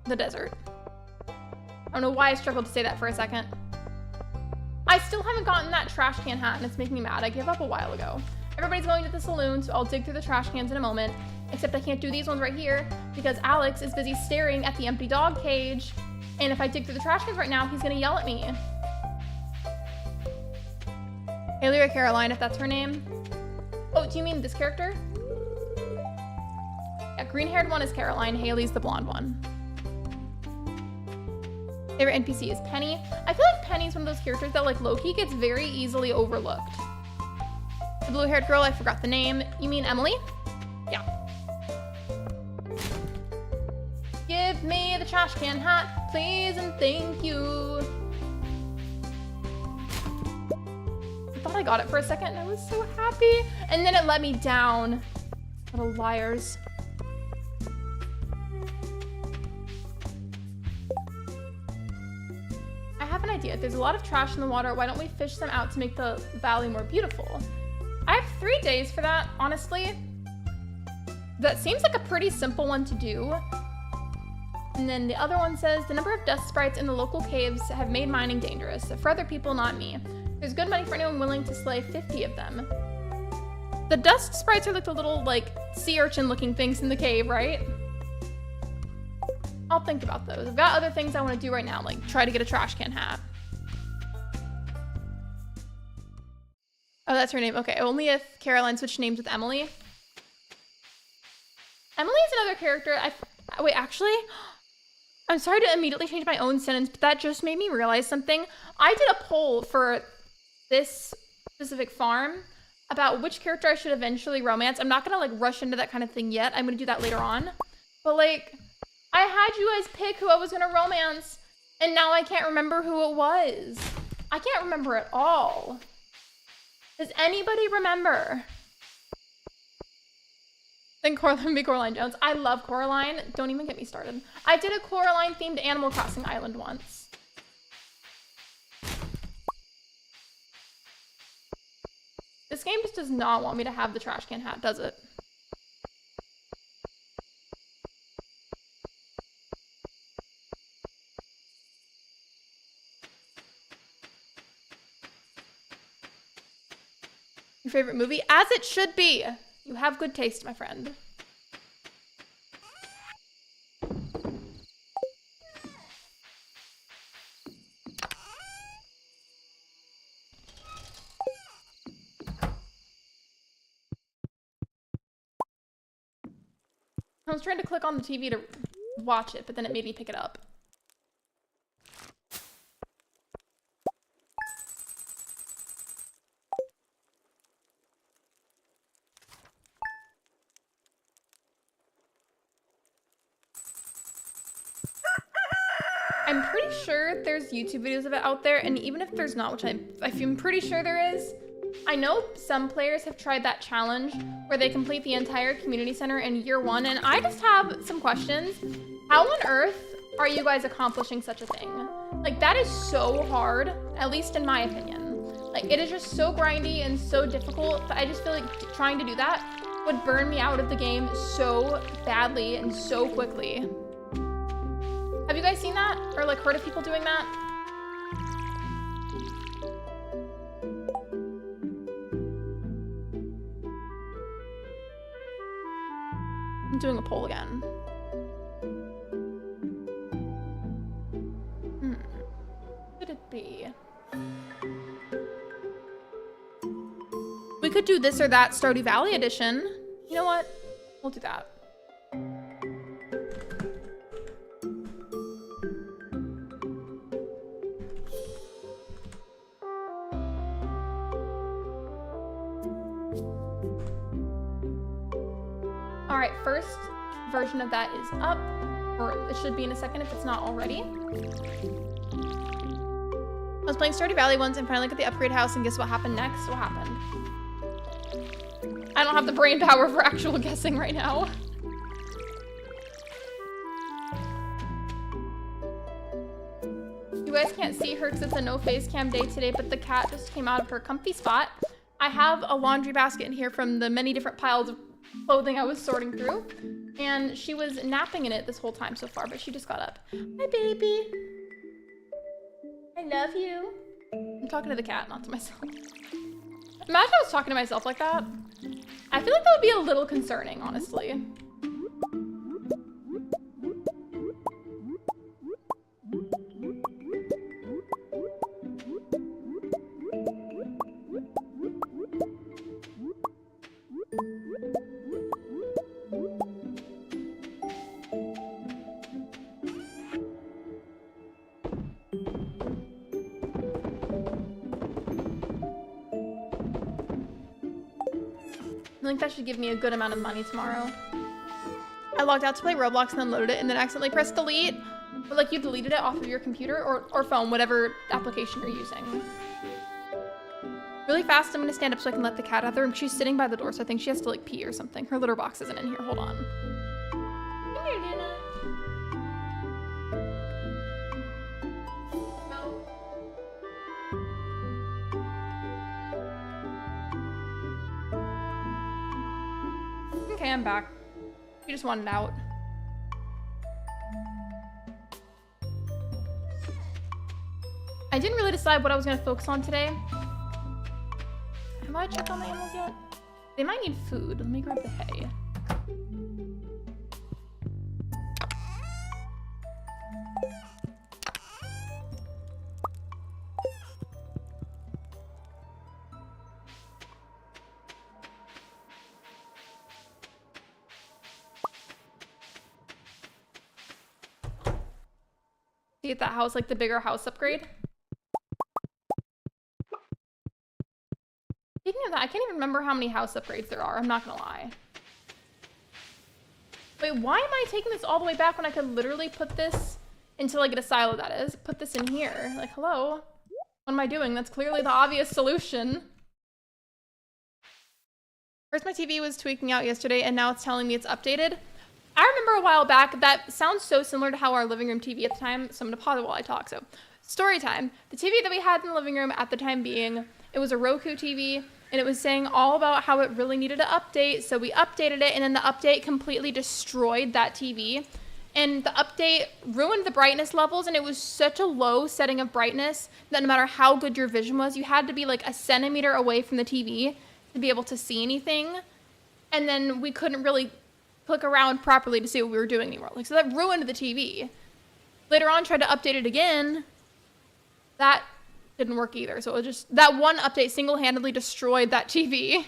desert. I don't know why I struggled to say that for a second. I still haven't gotten that trash can hat, and it's making me mad. I gave up a while ago. Everybody's going to the saloon, so I'll dig through the trash cans in a moment. Except I can't do these ones right here because Alex is busy staring at the empty dog cage. And if I dig through the trash cans right now, he's gonna yell at me. Haley or Caroline, if that's her name. Oh, do you mean this character? Yeah, green-haired one is Caroline. Haley's the blonde one. Favorite NPC is Penny. I feel like Penny's one of those characters that like low-key gets very easily overlooked. The blue-haired girl, I forgot the name. You mean Emily? Yeah. Give me the trash can hat, please and thank you. I thought I got it for a second and I was so happy. And then it let me down. Little liars. I have an idea. If there's a lot of trash in the water, why don't we fish them out to make the valley more beautiful? I have 3 days for that, honestly. That seems like a pretty simple one to do. And then the other one says, the number of dust sprites in the local caves have made mining dangerous. For other people, not me. There's good money for anyone willing to slay 50 of them. The dust sprites are like the little, like, sea urchin looking things in the cave, right? I'll think about those. I've got other things I want to do right now, like try to get a trash can hat. Oh, that's her name. Okay, only if Caroline switched names with Emily. Emily is another character. Wait, actually, I'm sorry to immediately change my own sentence, but that just made me realize something. I did a poll for this specific farm about which character I should eventually romance. I'm not gonna like rush into that kind of thing yet. I'm gonna do that later on. But like, I had you guys pick who I was gonna romance, and now I can't remember who it was. I can't remember at all. Does anybody remember? Then Coraline be Coraline Jones. I love Coraline. Don't even get me started. I did a Coraline themed Animal Crossing island once. This game just does not want me to have the trash can hat, does it? Your favorite movie? As it should be. You have good taste, my friend. I was trying to click on the TV to watch it, but then it made me pick it up. I'm pretty sure there's YouTube videos of it out there, and even if there's not, which I'm pretty sure there is, I know some players have tried that challenge where they complete the entire community center in year 1, and I just have some questions. How on earth are you guys accomplishing such a thing? Like, that is so hard, at least in my opinion. Like, it is just so grindy and so difficult that I just feel like trying to do that would burn me out of the game so badly and so quickly. Have you guys seen that? Or like heard of people doing that? I'm doing a poll again. Could it be? We could do this or that Stardew Valley edition. You know what? We'll do that. All right, first version of that is up, or it should be in a second if it's not already. I was playing Stardew Valley once and finally got the upgrade house, and guess what happened next? What happened? I don't have the brain power for actual guessing right now. You guys can't see her because it's a no face cam day today, but the cat just came out of her comfy spot. I have a laundry basket in here from the many different piles of clothing I was sorting through, and she was napping in it this whole time so far, but she just got up. Hi, baby. I love you. I'm talking to the cat, not to myself. Imagine I was talking to myself like that. I feel like that would be a little concerning, honestly. I think that should give me a good amount of money tomorrow. I logged out to play Roblox and then loaded it and then accidentally pressed delete. But like you deleted it off of your computer or phone, whatever application you're using. Really fast, I'm gonna stand up so I can let the cat out of the room. She's sitting by the door, so I think she has to like pee or something. Her litter box isn't in here, hold on. Come here, Luna. Okay, I'm back. You just wanted out. I didn't really decide what I was gonna focus on today. Have I checked on the animals yet? They might need food. Let me grab the hay. Get that house, like the bigger house upgrade. Speaking of that, I can't even remember how many house upgrades there are. I'm not gonna lie. Wait, why am I taking this all the way back when I could literally put this until I get a silo, that is? Put this in here. Like, hello? What am I doing? That's clearly the obvious solution. First, my TV was tweaking out yesterday, and now it's telling me it's updated. I remember a while back, that sounds so similar to how our living room TV at the time, so I'm gonna pause it while I talk. So, story time. The TV that we had in the living room at the time being, it was a Roku TV, and it was saying all about how it really needed to update, so we updated it, and then the update completely destroyed that TV. And the update ruined the brightness levels, and it was such a low setting of brightness that no matter how good your vision was, you had to be like a centimeter away from the TV to be able to see anything. And then we couldn't really click around properly to see what we were doing anymore. Like, so that ruined the TV. Later on, tried to update it again. That didn't work either. So it was just, that one update single-handedly destroyed that TV.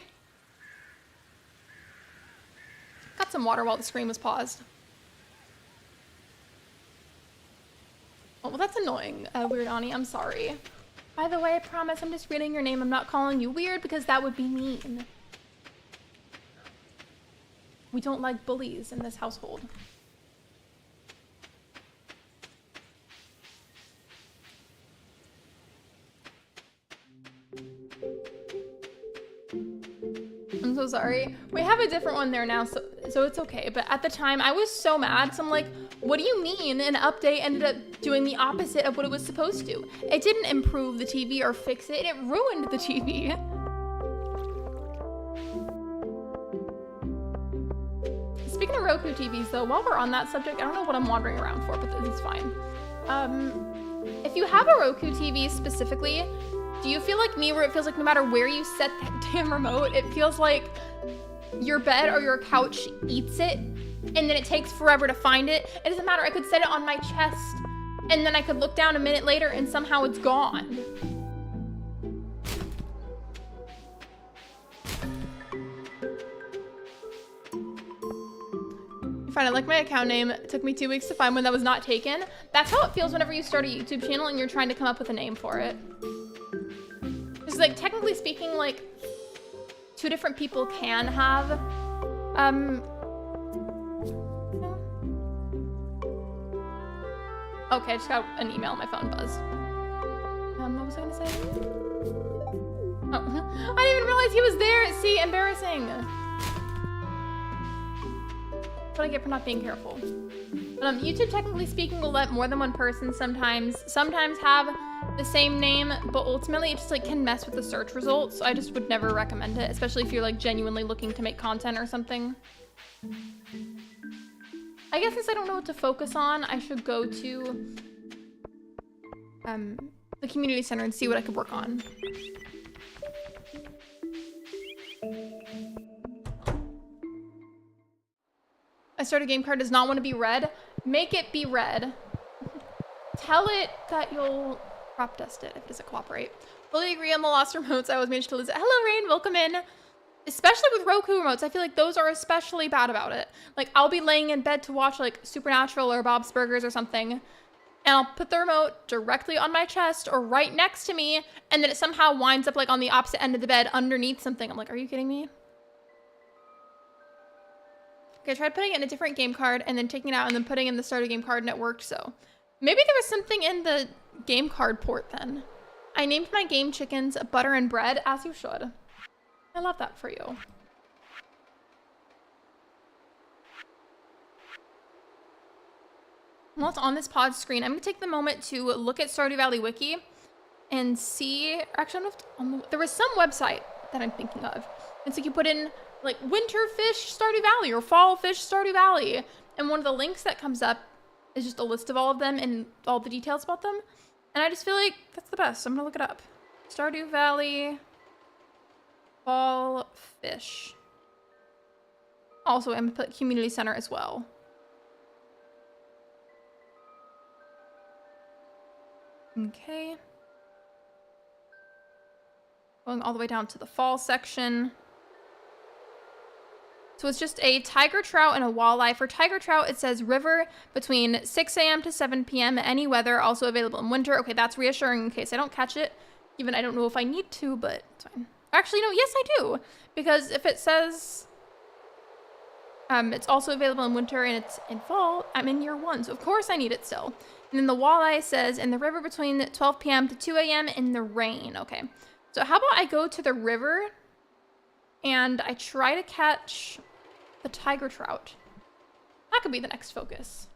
Got some water while the screen was paused. Oh, well, that's annoying, Weird Ani. I'm sorry. By the way, I promise I'm just reading your name. I'm not calling you weird because that would be mean. We don't like bullies in this household. I'm so sorry. We have a different one there now, so so it's okay. But at the time, I was so mad. So I'm like, what do you mean an update ended up doing the opposite of what it was supposed to? It didn't improve the TV or fix it. It ruined the TV. Speaking of Roku TVs, though, while we're on that subject, I don't know what I'm wandering around for, but it's fine. If you have a Roku TV specifically, do you feel like me where it feels like no matter where you set that damn remote, it feels like your bed or your couch eats it and then it takes forever to find it? It doesn't matter. I could set it on my chest and then I could look down a minute later and somehow it's gone. I like my account name. It took me 2 weeks to find one that was not taken. That's how it feels whenever you start a YouTube channel and you're trying to come up with a name for it. Because like technically speaking, like 2 different people can have okay, I just got an email on my phone, buzz. What was I gonna say? Oh, I didn't even realize he was there. See, embarrassing. What I get for not being careful. But YouTube, technically speaking, will let more than one person sometimes have the same name, but ultimately it just like can mess with the search results. So I just would never recommend it, especially if you're like genuinely looking to make content or something. I guess since I don't know what to focus on, I should go to the community center and see what I could work on. I start a game card does not want to be red. Make it be red. Tell it that you'll crop dust it if it doesn't cooperate. Fully agree on the lost remotes. I always managed to lose it. Hello, Rain. Welcome in. Especially with Roku remotes, I feel like those are especially bad about it. Like I'll be laying in bed to watch like Supernatural or Bob's Burgers or something, and I'll put the remote directly on my chest or right next to me, and then it somehow winds up like on the opposite end of the bed underneath something. I'm like, are you kidding me? Okay, I tried putting it in a different game card and then taking it out and then putting in the Stardew game card and it worked, so. Maybe there was something in the game card port then. I named my game chickens Butter and Bread, as you should. I love that for you. While it's on this pod screen, I'm gonna take the moment to look at Stardew Valley Wiki and see, actually, I don't know if there was some website that I'm thinking of. And so you put in like winter fish Stardew Valley or fall fish Stardew Valley. And one of the links that comes up is just a list of all of them and all the details about them. And I just feel like that's the best. I'm gonna look it up. Stardew Valley fall fish. Also, I'm gonna put community center as well. Okay. Going all the way down to the fall section. So it's just a tiger trout and a walleye. For tiger trout, it says river between 6 a.m. to 7 p.m. Any weather, also available in winter. Okay, that's reassuring in case I don't catch it. Even I don't know if I need to, but it's fine. Actually, no, yes, I do. Because if it says it's also available in winter and it's in fall, I'm in year 1. So of course I need it still. And then the walleye says in the river between 12 p.m. to 2 a.m. in the rain. Okay, so how about I go to the river and I try to catch the tiger trout. That could be the next focus.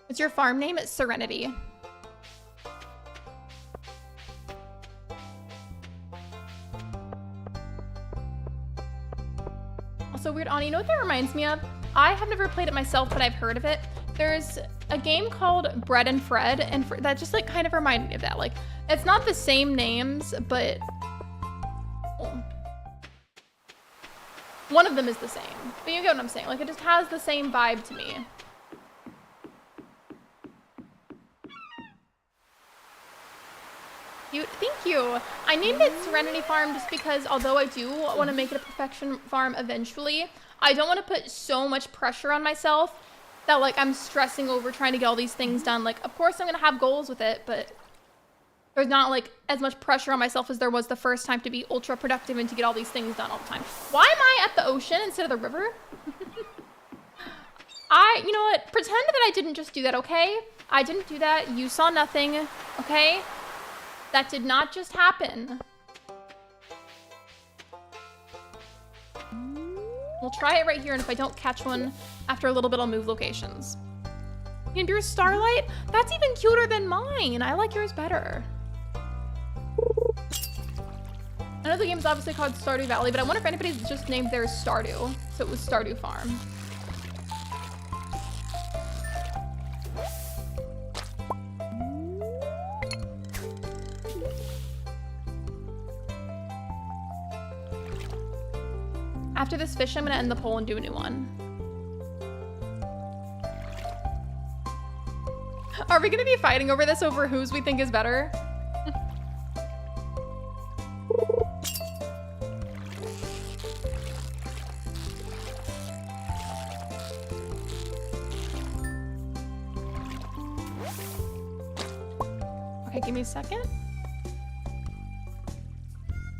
What's your farm name? It's Serenity. Also weird, Ani, you know what that reminds me of? I have never played it myself, but I've heard of it. There's a game called Bread and Fred, and that just like kind of reminded me of that. Like, it's not the same names, but one of them is the same. But you get what I'm saying. Like, it just has the same vibe to me. Thank you. I named it Serenity Farm just because although I do want to make it a perfection farm eventually, I don't want to put so much pressure on myself that like I'm stressing over trying to get all these things done. Like, of course I'm gonna have goals with it, but there's not like as much pressure on myself as there was the first time to be ultra productive and to get all these things done all the time. Why am I at the ocean instead of the river? You know what? Pretend that I didn't just do that, okay? I didn't do that. You saw nothing, okay? That did not just happen. We'll try it right here, and if I don't catch one after a little bit, I'll move locations. And yours Starlight? That's even cuter than mine. I like yours better. I know the game's obviously called Stardew Valley, but I wonder if anybody's just named theirs Stardew. So it was Stardew Farm. After this fish, I'm gonna end the poll and do a new one. Are we gonna be fighting over this, over whose we think is better? Okay, give me a second.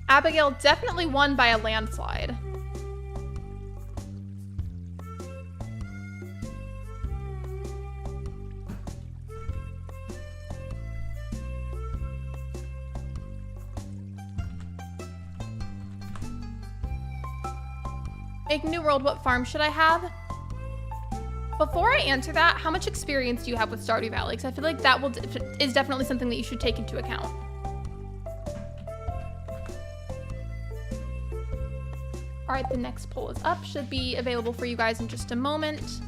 Abigail definitely won by a landslide. Make new world, what farm should I have? Before I answer that, how much experience do you have with Stardew Valley? Because I feel like that is definitely something that you should take into account. All right, the next poll is up. Should be available for you guys in just a moment.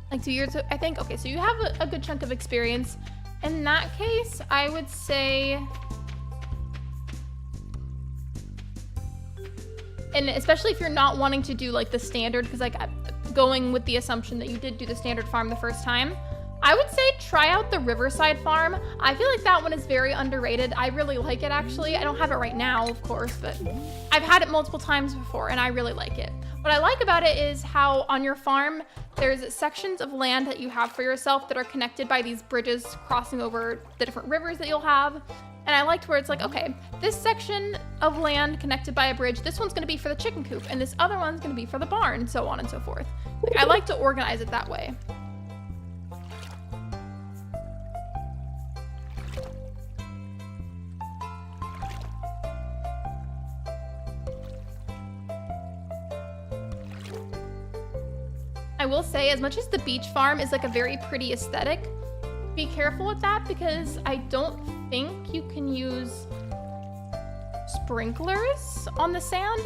Like 2 years, I think. Okay, so you have a good chunk of experience. In that case, I would say, and especially if you're not wanting to do like the standard, because like going with the assumption that you did do the standard farm the first time, I would say try out the Riverside farm. I feel like that one is very underrated. I really like it, actually. I don't have it right now, of course, but I've had it multiple times before and I really like it. What I like about it is how on your farm, there's sections of land that you have for yourself that are connected by these bridges crossing over the different rivers that you'll have. And I liked where it's like, okay, this section of land connected by a bridge, this one's gonna be for the chicken coop, and this other one's gonna be for the barn, and so on and so forth. Like, I like to organize it that way. I will say, as much as the beach farm is like a very pretty aesthetic, be careful with that because I don't think you can use sprinklers on the sand.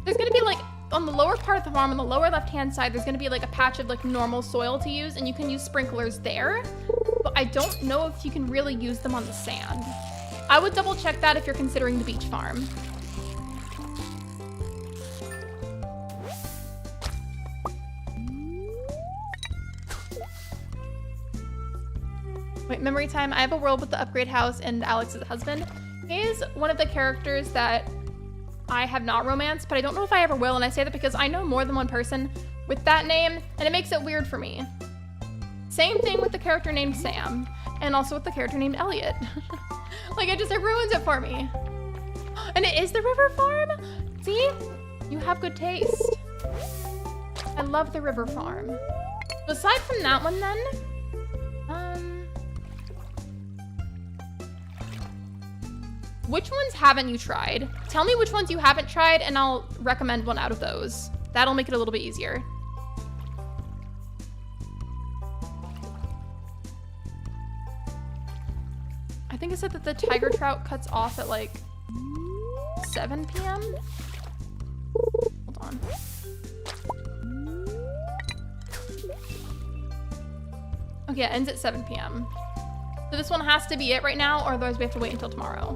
There's gonna be like, on the lower part of the farm, on the lower left-hand side, there's gonna be like a patch of like normal soil to use and you can use sprinklers there, but I don't know if you can really use them on the sand. I would double check that if you're considering the beach farm. Wait, memory time. I have a world with the upgrade house and Alex's husband. He is one of the characters that I have not romanced, but I don't know if I ever will, and I say that because I know more than one person with that name, and it makes it weird for me. Same thing with the character named Sam, and also with the character named Elliot. Like, it ruins it for me. And it is the river farm? See? You have good taste. I love the river farm. So aside from that one then, which ones haven't you tried? Tell me which ones you haven't tried and I'll recommend one out of those. That'll make it a little bit easier. I think it said that the tiger trout cuts off at like 7 p.m. Hold on. Okay, it ends at 7 p.m. So this one has to be it right now, or otherwise we have to wait until tomorrow.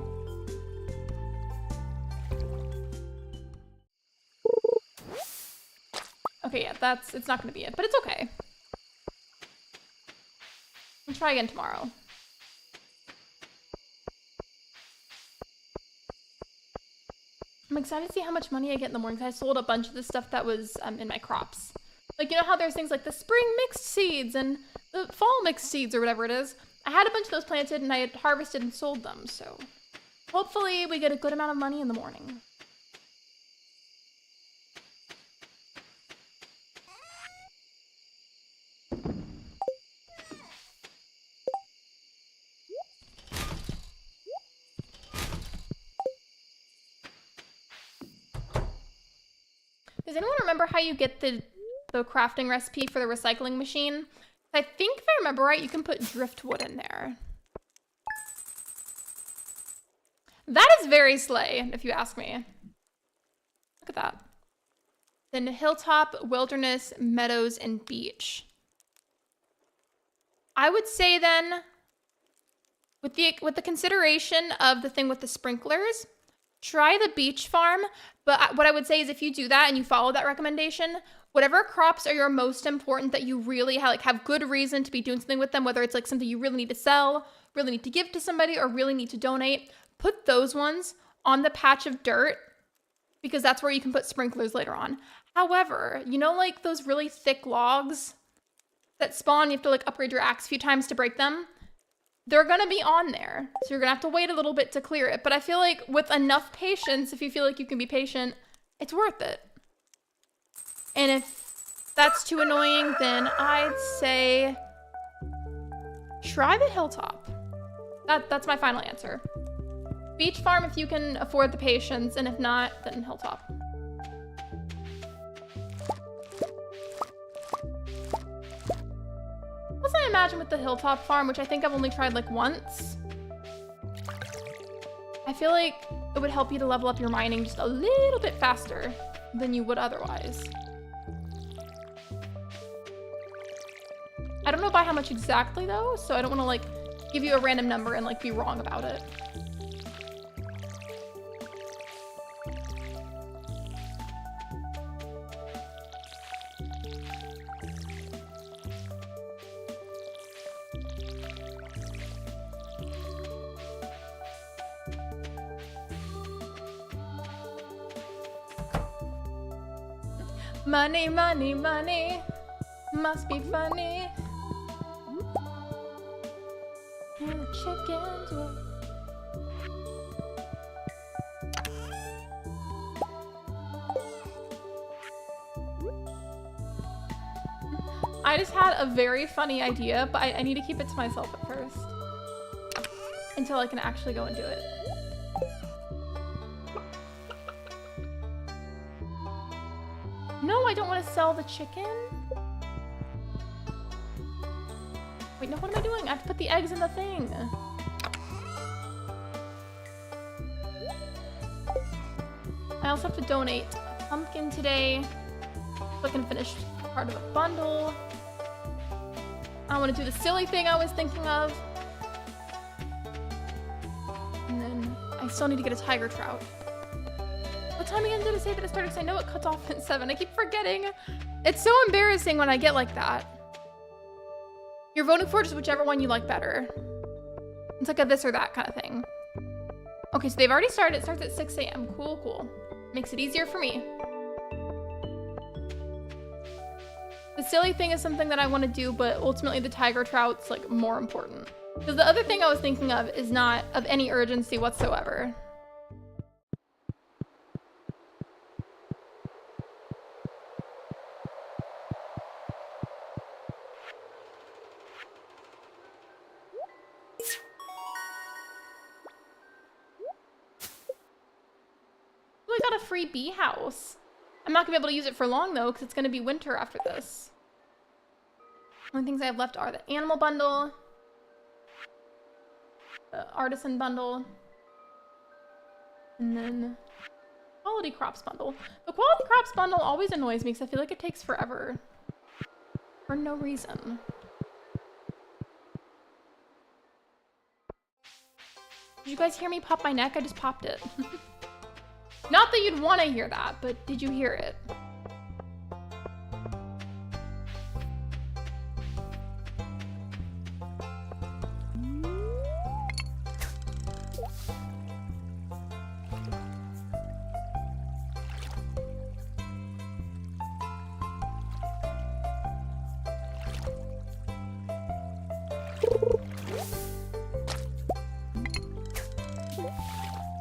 Okay, yeah, it's not gonna be it, but it's okay. We'll try again tomorrow. I'm excited to see how much money I get in the morning, because I sold a bunch of the stuff that was in my crops. Like, you know how there's things like the spring mixed seeds and the fall mixed seeds or whatever it is? I had a bunch of those planted and I had harvested and sold them, so hopefully we get a good amount of money in the morning. Does anyone remember how you get the crafting recipe for the recycling machine? I think if I remember right, you can put driftwood in there. That is very slay, if you ask me. Look at that. Then hilltop, wilderness, meadows, and beach. I would say then, with the consideration of the thing with the sprinklers, try the beach farm. But what I would say is if you do that and you follow that recommendation, whatever crops are your most important that you really have good reason to be doing something with them, whether it's like something you really need to sell, really need to give to somebody, or really need to donate, put those ones on the patch of dirt because that's where you can put sprinklers later on. However, you know, like those really thick logs that spawn, you have to like upgrade your axe a few times to break them. They're gonna be on there. So you're gonna have to wait a little bit to clear it. But I feel like with enough patience, if you feel like you can be patient, it's worth it. And if that's too annoying, then I'd say try the hilltop. That's my final answer. Beach farm if you can afford the patience, and if not, then hilltop. Plus I imagine with the hilltop farm, which I think I've only tried like once, I feel like it would help you to level up your mining just a little bit faster than you would otherwise. I don't know by how much exactly though, so I don't want to like give you a random number and like be wrong about it. Money, money, money, must be funny. And the chickens will... I just had a very funny idea, but I need to keep it to myself at first. Until I can actually go and do it. No, I don't want to sell the chicken. Wait, no, what am I doing? I have to put the eggs in the thing. I also have to donate a pumpkin today so I can finish part of a bundle. I want to do the silly thing I was thinking of. And then I still need to get a tiger trout. What time again did it say that it started? Because I know it cuts off at 7. I keep forgetting. It's so embarrassing when I get like that. You're voting for just whichever one you like better. It's like a this or that kind of thing. Okay, so they've already started. It starts at 6 a.m. Cool, cool. Makes it easier for me. The silly thing is something that I want to do, but ultimately the tiger trout's like more important. Because the other thing I was thinking of is not of any urgency whatsoever. I got a free bee house. I'm not gonna be able to use it for long though, because it's gonna be winter after this. Only things I have left are the animal bundle, the artisan bundle, and then quality crops bundle. The quality crops bundle always annoys me because I feel like it takes forever for no reason. Did you guys hear me pop my neck? I just popped it. Not that you'd want to hear that, but did you hear it?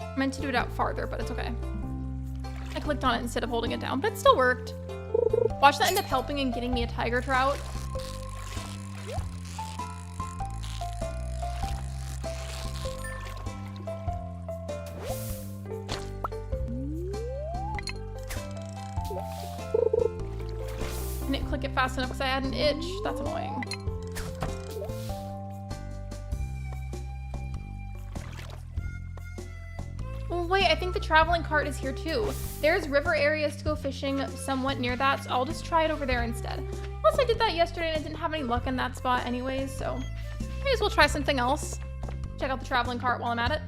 I meant to do it out farther, but it's okay. I clicked on it instead of holding it down, but it still worked. Watch that end up helping and getting me a tiger trout. fast enough because I had an itch. That's annoying. Oh wait, I think the traveling cart is here too. There's river areas to go fishing somewhat near that, so I'll just try it over there instead. Plus I did that yesterday and I didn't have any luck in that spot anyways, so may as well try something else. Check out the traveling cart while I'm at it.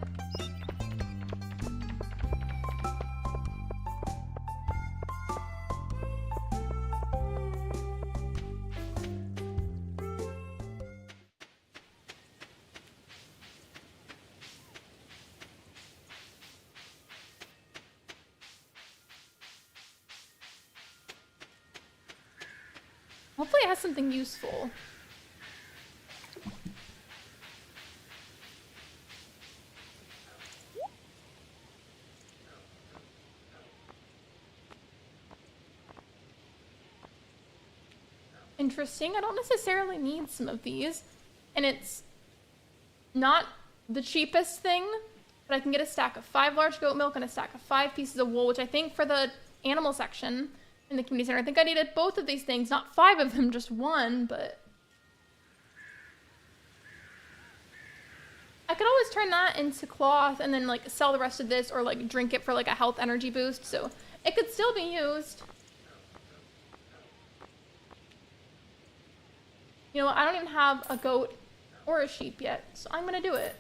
Hopefully it has something useful. Interesting. I don't necessarily need some of these. And it's not the cheapest thing, but I can get a stack of 5 large goat milk and a stack of 5 pieces of wool, which I think for the animal section in the community center, I think I needed both of these things, not 5 of them, just 1, but I could always turn that into cloth and then like sell the rest of this or like drink it for like a health energy boost, so it could still be used. You know what, I don't even have a goat or a sheep yet, so I'm gonna do it.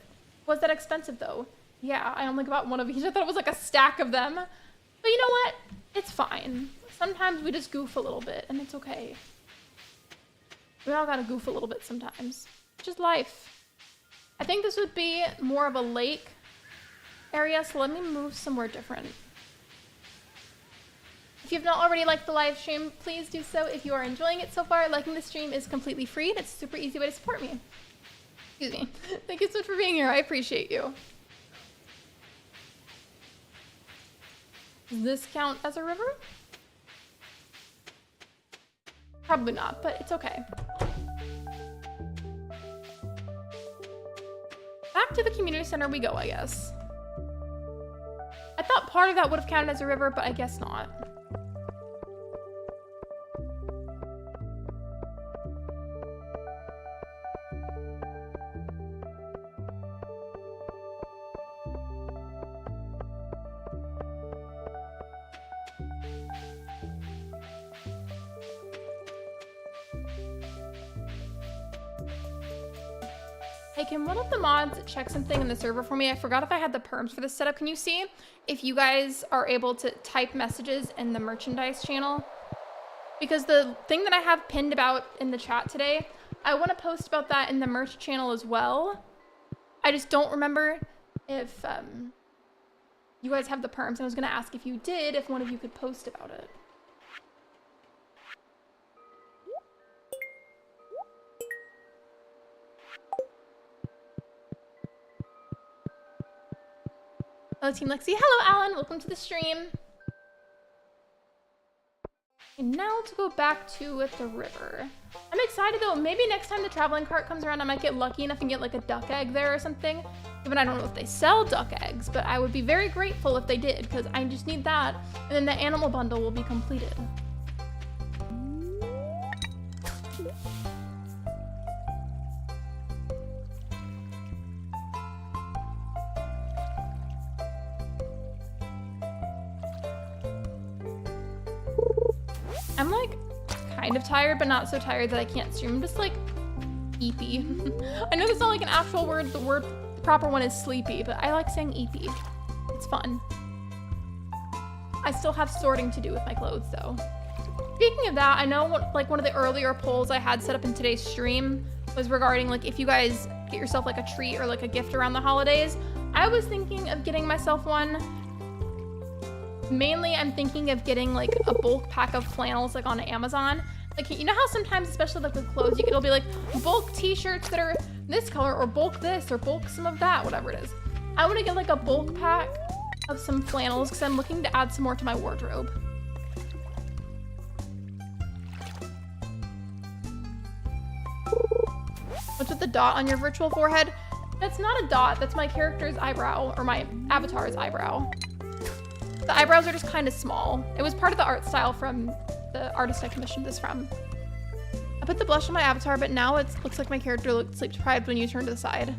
Was that expensive though? Yeah, I only got 1 of each. I thought it was like a stack of them. But you know what? It's fine. Sometimes we just goof a little bit, and it's okay. We all gotta goof a little bit sometimes. It's just life. I think this would be more of a lake area, so let me move somewhere different. If you've not already liked the live stream, please do so. If you are enjoying it so far, liking the stream is completely free, and it's a super easy way to support me. Excuse me. Thank you so much for being here. I appreciate you. Does this count as a river? Probably not, but it's okay. Back to the community center we go, I guess. I thought part of that would have counted as a river, but I guess not. Hey, can one of the mods check something in the server for me? I forgot if I had the perms for this setup. Can you see if you guys are able to type messages in the merchandise channel? Because the thing that I have pinned about in the chat today, I want to post about that in the merch channel as well. I just don't remember if you guys have the perms. I was going to ask if you did, if one of you could post about it. Hello, Team Lexi. Hello, Alan. Welcome to the stream. And now to go back to the river. I'm excited though. Maybe next time the traveling cart comes around, I might get lucky enough and get like a duck egg there or something. Even I don't know if they sell duck eggs, but I would be very grateful if they did because I just need that. And then the animal bundle will be completed. I'm like kind of tired, but not so tired that I can't stream. I'm just like eepy. I know that's not like an actual word. The proper one is sleepy, but I like saying eepy. It's fun. I still have sorting to do with my clothes though. Speaking of that, I know like one of the earlier polls I had set up in today's stream was regarding like if you guys get yourself like a treat or like a gift around the holidays. I was thinking of getting myself one. Mainly, I'm thinking of getting like a bulk pack of flannels like on Amazon. Like, you know how sometimes, especially like with clothes, it'll be like bulk t-shirts that are this color or bulk this or bulk some of that, whatever it is. I want to get like a bulk pack of some flannels because I'm looking to add some more to my wardrobe. What's with the dot on your virtual forehead? That's not a dot, that's my character's eyebrow or my avatar's eyebrow. The eyebrows are just kind of small. It was part of the art style from the artist I commissioned this from. I put the blush on my avatar, but now it looks like my character looked sleep deprived when you turn to the side.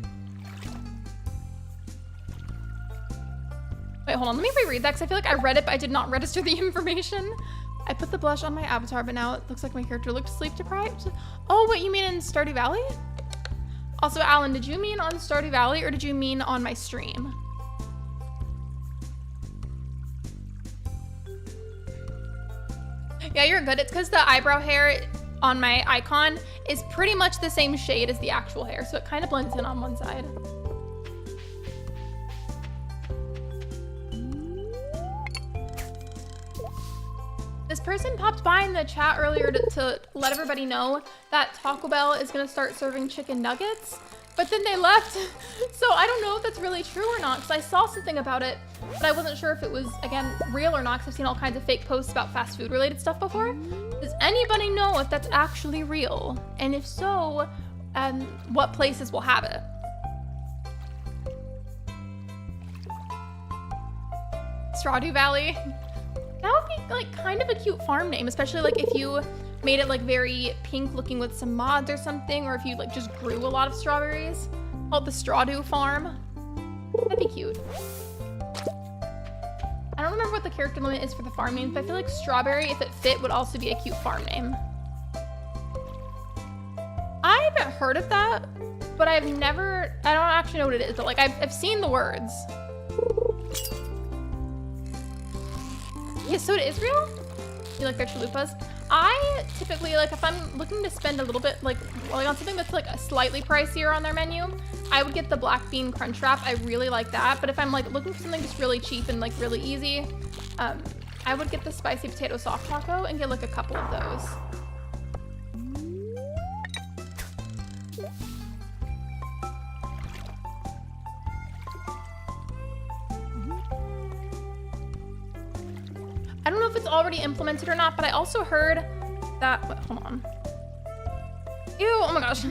Wait, hold on. Let me reread that because I feel like I read it, but I did not register the information. I put the blush on my avatar, but now it looks like my character looked sleep deprived. Oh, wait, you mean in Stardew Valley? Also, Alan, did you mean on Stardew Valley or did you mean on my stream? Yeah, you're good. It's because the eyebrow hair on my icon is pretty much the same shade as the actual hair, so it kind of blends in on one side. This person popped by in the chat earlier to let everybody know that Taco Bell is gonna start serving chicken nuggets, but then they left. So I don't know if that's really true or not, because I saw something about it, but I wasn't sure if it was, again, real or not, because I've seen all kinds of fake posts about fast food related stuff before. Does anybody know if that's actually real? And if so, what places will have it? Stardew Valley. That would be like kind of a cute farm name, especially like if you made it like very pink looking with some mods or something, or if you like just grew a lot of strawberries. Called the Stardew Farm. That'd be cute. I don't remember what the character limit is for the farm names, but I feel like Strawberry, if it fit, would also be a cute farm name. I haven't heard of that, but I don't actually know what it is, but like I've seen the words. Yeah, soda is real? You like their chalupas? I typically, like, if I'm looking to spend a little bit, like on something that's like a slightly pricier on their menu, I would get the black bean crunch wrap. I really like that. But if I'm like looking for something just really cheap and like really easy, I would get the spicy potato soft taco and get like a couple of those. I don't know if it's already implemented or not, but I also heard that, wait, hold on. Ew, oh my gosh.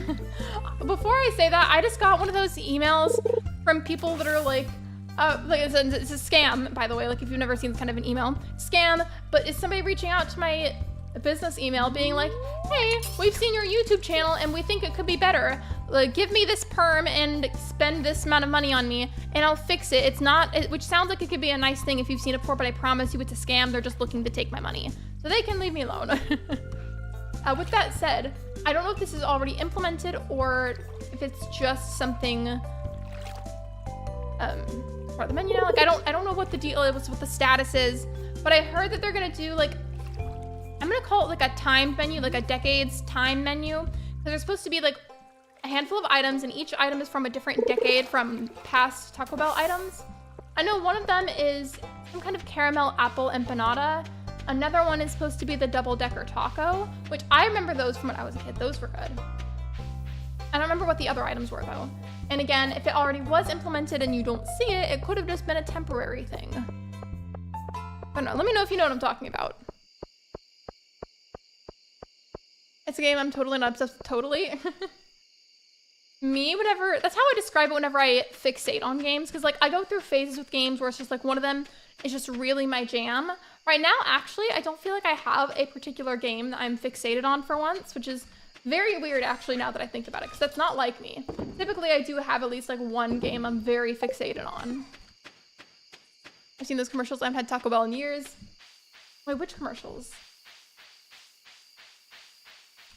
Before I say that, I just got one of those emails from people that are like it's a scam, by the way, like if you've never seen this kind of an email. Scam, but it's somebody reaching out to my business email being like, hey, we've seen your YouTube channel and we think it could be better. Like, give me this perm and spend this amount of money on me and I'll fix it. It's not, which sounds like it could be a nice thing if you've seen it before, but I promise you it's a scam. They're just looking to take my money. So they can leave me alone. With that said, I don't know if this is already implemented or if it's just something part of the menu now. Like, I don't know what the deal is, what the status is, but I heard that they're gonna do like, I'm gonna call it like a timed menu, like a decades time menu. Because there's supposed to be like a handful of items and each item is from a different decade from past Taco Bell items. I know one of them is some kind of caramel apple empanada. Another one is supposed to be the double-decker taco, which I remember those from when I was a kid. Those were good. I don't remember what the other items were though. And again, if it already was implemented and you don't see it, it could have just been a temporary thing. But no, let me know if you know what I'm talking about. It's a game I'm totally not obsessed with, totally. Me, whenever, that's how I describe it whenever I fixate on games, because like I go through phases with games where it's just like one of them is just really my jam. Right now, actually, I don't feel like I have a particular game that I'm fixated on for once, which is very weird actually now that I think about it, because that's not like me. Typically, I do have at least like one game I'm very fixated on. I've seen those commercials. I haven't had Taco Bell in years. Wait, which commercials?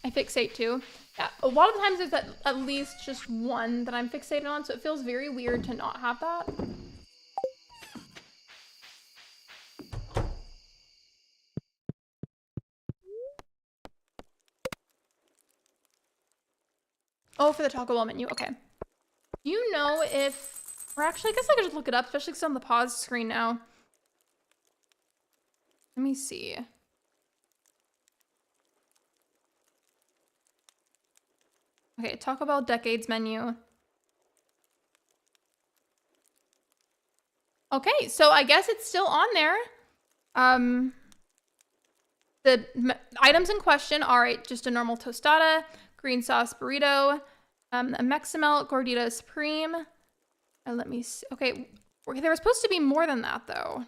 I fixate too. Yeah, a lot of the times there's at least just one that I'm fixated on, so it feels very weird to not have that. Oh, for the Taco Bell menu, okay. Do you know if, or actually I guess I could just look it up, especially because I'm on the pause screen now. Let me see. Okay, Taco Bell Decades menu. Okay, so I guess it's still on there. The items in question are just a normal tostada, green sauce burrito, a Mexamel Gordita Supreme. Let me see. Okay, there was supposed to be more than that though.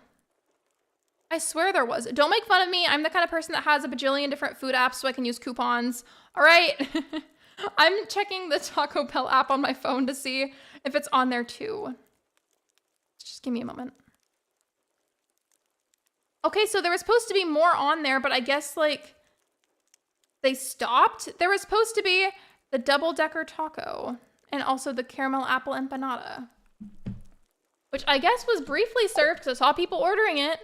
I swear there was. Don't make fun of me. I'm the kind of person that has a bajillion different food apps so I can use coupons. All right. I'm checking the Taco Bell app on my phone to see if it's on there too. Just give me a moment. Okay, so there was supposed to be more on there, but I guess like they stopped. There was supposed to be the double-decker taco and also the caramel apple empanada, which I guess was briefly served because I saw people ordering it.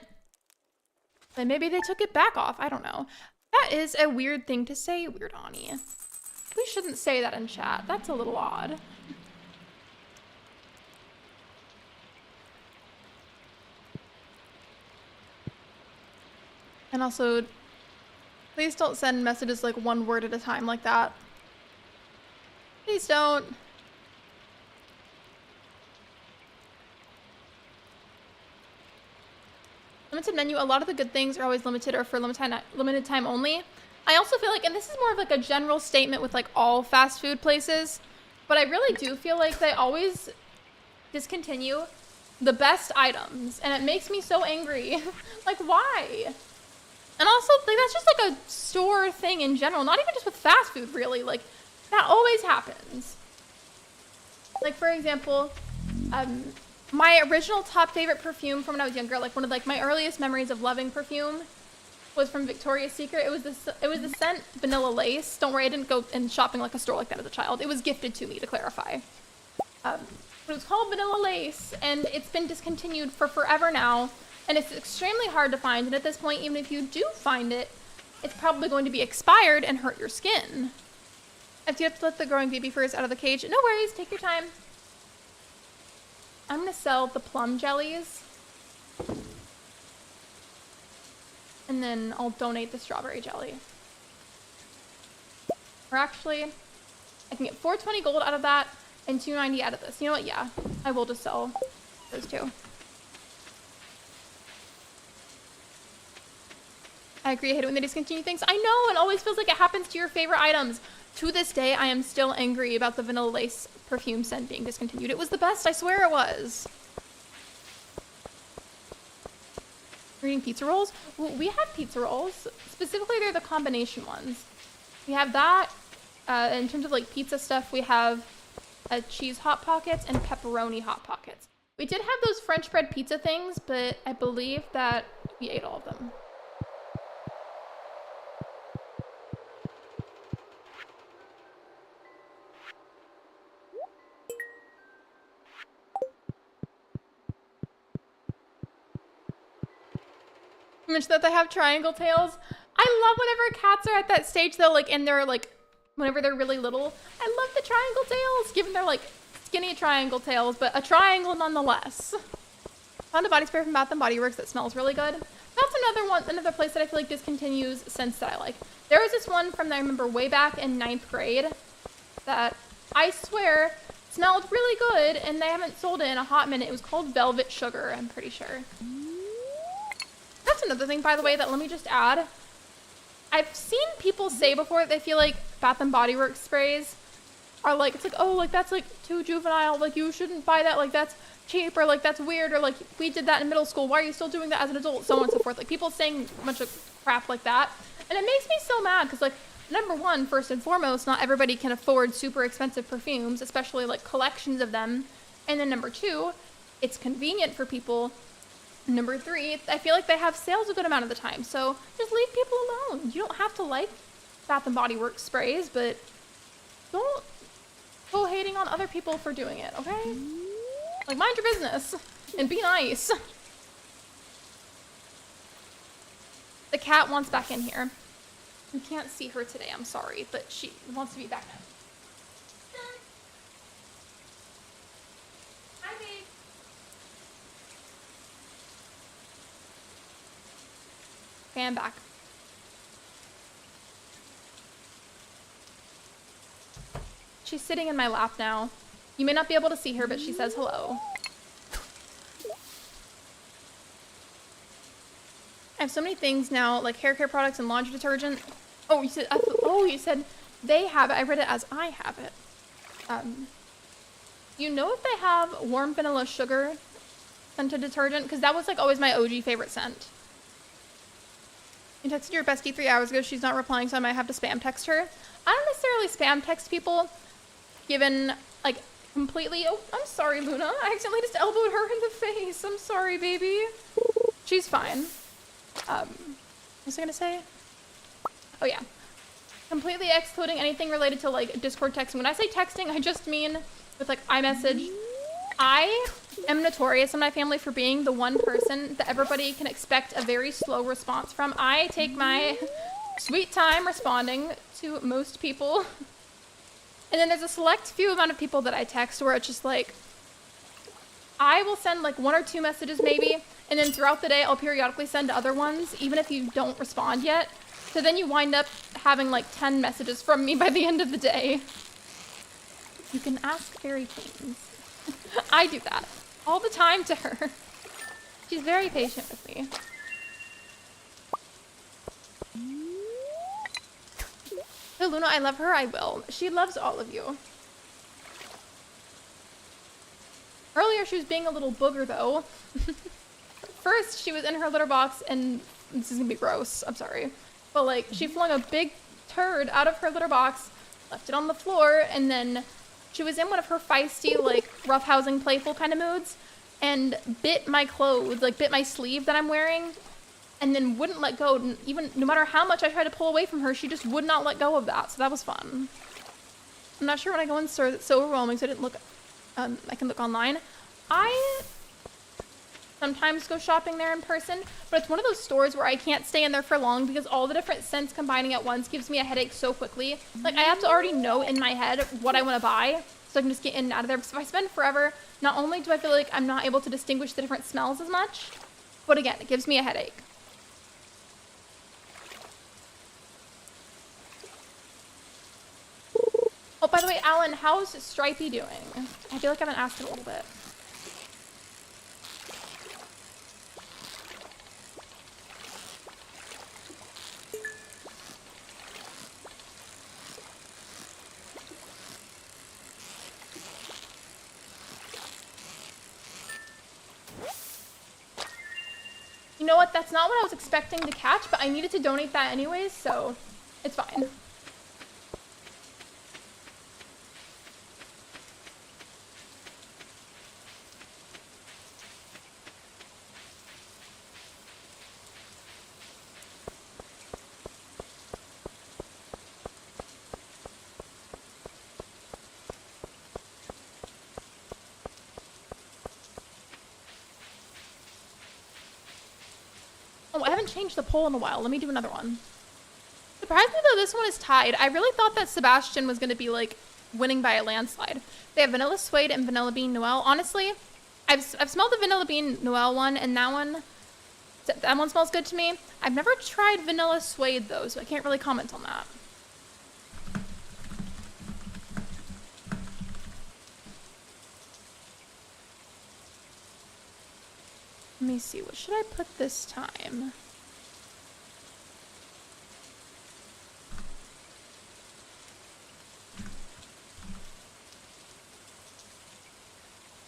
Then maybe they took it back off. I don't know. That is a weird thing to say, Weird Ani. We shouldn't say that in chat. That's a little odd. And also, please don't send messages like one word at a time like that. Please don't. Limited menu, a lot of the good things are always limited or for limited time only. I also feel like, and this is more of like a general statement with like all fast food places, but I really do feel like they always discontinue the best items, and it makes me so angry. Like, why? And also, like, that's just like a store thing in general, not even just with fast food, really. Like, that always happens. Like, for example, my original top favorite perfume from when I was younger, like one of like my earliest memories of loving perfume was from Victoria's Secret. It was the scent Vanilla Lace. Don't worry, I didn't go in shopping like a store like that as a child. It was gifted to me, to clarify. But it was called Vanilla Lace, and it's been discontinued for forever now, and it's extremely hard to find, and at this point, even if you do find it, it's probably going to be expired and hurt your skin. If you have to let the growing baby furs out of the cage, no worries, take your time. I'm gonna sell the plum jellies. And then I'll donate the strawberry jelly. Or actually, I can get 420 gold out of that and 290 out of this. You know what? Yeah, I will just sell those two. I agree, I hate it when they discontinue things. I know, it always feels like it happens to your favorite items. To this day, I am still angry about the Vanilla Lace perfume scent being discontinued. It was the best, I swear it was. We're eating pizza rolls? Well, we have pizza rolls. Specifically, they're the combination ones. We have that. In terms of like pizza stuff, we have cheese Hot Pockets and pepperoni Hot Pockets. We did have those French bread pizza things, but I believe that we ate all of them. Mention that they have triangle tails. I love whenever cats are at that stage though, like, and they're like, whenever they're really little. I love the triangle tails, given they're like skinny triangle tails, but a triangle nonetheless. Found a body spray from Bath & Body Works that smells really good. That's another place that I feel like discontinues scents that I like. There was this one from, I remember way back in 9th grade that I swear smelled really good, and they haven't sold it in a hot minute. It was called Velvet Sugar, I'm pretty sure. That's another thing, by the way, that let me just add. I've seen people say before that they feel like Bath & Body Works sprays are like, it's like, oh, like that's like too juvenile, like you shouldn't buy that, like that's cheap, or like that's weird, or like we did that in middle school, why are you still doing that as an adult, so on and so forth. Like people saying a bunch of crap like that. And it makes me so mad because, like, number one, first and foremost, not everybody can afford super expensive perfumes, especially like collections of them. And then number two, it's convenient for people. Number three, I feel like they have sales a good amount of the time, so just leave people alone. You don't have to like Bath & Body Works sprays, but don't go hating on other people for doing it, okay? Like, mind your business and be nice. The cat wants back in here. We can't see her today, I'm sorry, but she wants to be back now. Hi, babe. Okay, I'm back. She's sitting in my lap now. You may not be able to see her, but she says hello. I have so many things now, like hair care products and laundry detergent. Oh, you said they have it. I read it as I have it. You know if they have warm vanilla sugar scented detergent? Because that was like always my OG favorite scent. I texted your bestie 3 hours ago. She's not replying, so I might have to spam text her. I don't necessarily spam text people, given, like, completely... Oh, I'm sorry, Luna. I accidentally just elbowed her in the face. I'm sorry, baby. She's fine. What was I gonna say? Oh, yeah. Completely excluding anything related to, like, Discord texting. When I say texting, I just mean with, like, iMessage. I am notorious in my family for being the one person that everybody can expect a very slow response from. I take my sweet time responding to most people. And then there's a select few amount of people that I text where it's just like, I will send like 1 or 2 messages maybe, and then throughout the day I'll periodically send other ones, even if you don't respond yet. So then you wind up having like 10 messages from me by the end of the day. You can ask Fairy Queens. I do that all the time to her. She's very patient with me. So Luna, I love her, I will. She loves all of you. Earlier she was being a little booger though. First she was in her litter box and this is gonna be gross, I'm sorry. But like she flung a big turd out of her litter box, left it on the floor, and then she was in one of her feisty, like, roughhousing, playful kind of moods, and bit my clothes, like, bit my sleeve that I'm wearing, and then wouldn't let go. Even no matter how much I tried to pull away from her, she just would not let go of that, so that was fun. I'm not sure when I go in store, it's so overwhelming, so I didn't look, I can look online. I sometimes go shopping there in person, but it's one of those stores where I can't stay in there for long because all the different scents combining at once gives me a headache so quickly. Like, I have to already know in my head what I want to buy so I can just get in and out of there. Because if I spend forever, not only do I feel like I'm not able to distinguish the different smells as much, but again, it gives me a headache. Oh, by the way, Alan, how's Stripey doing? I feel like I haven't asked in a little bit. You know what? That's not what I was expecting to catch, but I needed to donate that anyways, so it's fine. Oh, I haven't changed the poll in a while. Let me do another one. Surprisingly though, this one is tied. I really thought that Sebastian was going to be like winning by a landslide. They have Vanilla Suede and Vanilla Bean Noel. Honestly, I've smelled the Vanilla Bean Noel one, and that one smells good to me. I've never tried Vanilla Suede though, so I can't really comment on that. Let me see, what should I put this time?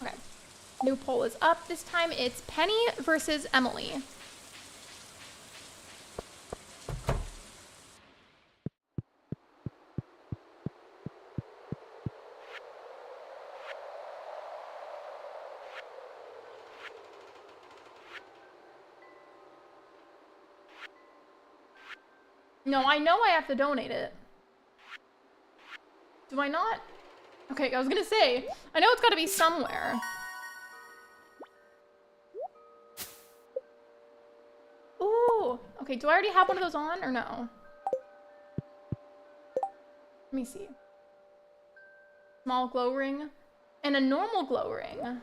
Okay, new poll is up. This time it's Penny versus Emily. No, I know I have to donate it. Do I not? Okay, I was gonna say, I know it's gotta be somewhere. Ooh, okay, do I already have one of those on or no? Let me see. Small glow ring and a normal glow ring.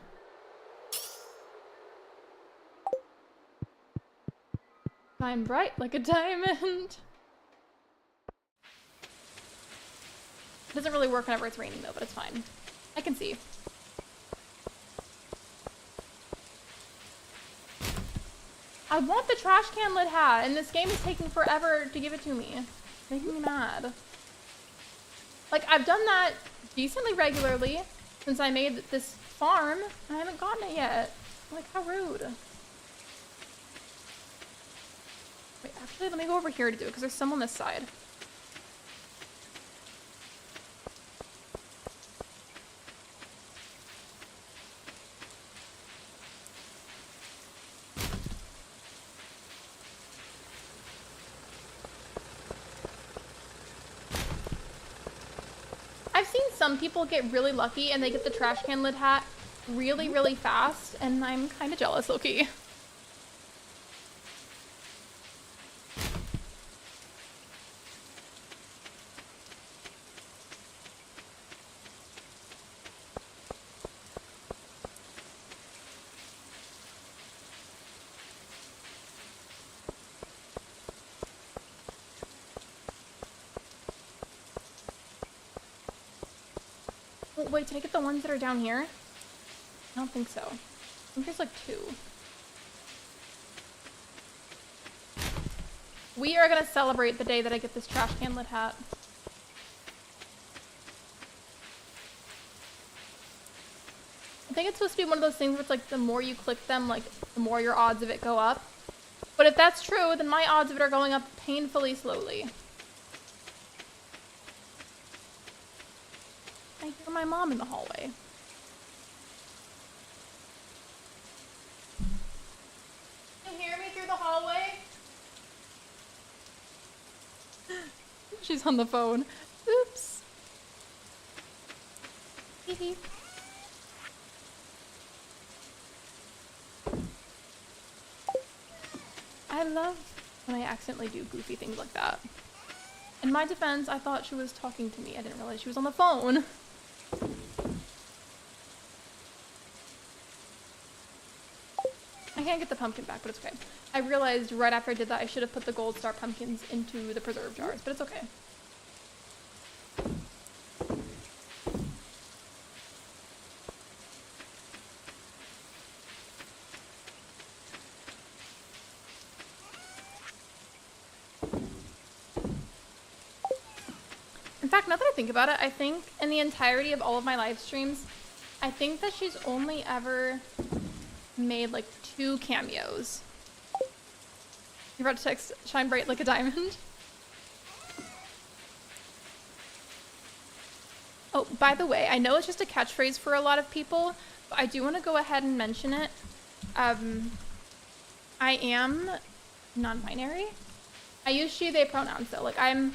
Shine bright like a diamond. It doesn't really work whenever it's raining though, but it's fine. I can see. I want the trash can lid hat, and this game is taking forever to give it to me. It's making me mad. Like, I've done that decently regularly since I made this farm, and I haven't gotten it yet. Like, how rude. Wait, actually. Wait, let me go over here to do it because there's some on this side. I've seen some people get really lucky and they get the trash can lid hat really, really fast, and I'm kind of jealous, low-key. Wait, did I get the ones that are down here? I don't think so. I think there's like 2. We are gonna celebrate the day that I get this trash can lid hat. I think it's supposed to be one of those things where it's like the more you click them, like the more your odds of it go up. But if that's true, then my odds of it are going up painfully slowly. I hear my mom in the hallway. Can you hear me through the hallway? She's on the phone. Oops. Hee. I love when I accidentally do goofy things like that. In my defense, I thought she was talking to me. I didn't realize she was on the phone. I can't get the pumpkin back, but it's okay. I realized right after I did that I should have put the gold star pumpkins into the preserve jars, but it's okay. In fact, now that I think about it, I think in the entirety of all of my live streams, I think that she's only ever made like 2 cameos. You're about to text shine bright like a diamond. Oh, by the way, I know it's just a catchphrase for a lot of people, but I do want to go ahead and mention it. I am non-binary. I use she, they pronouns though. Like I'm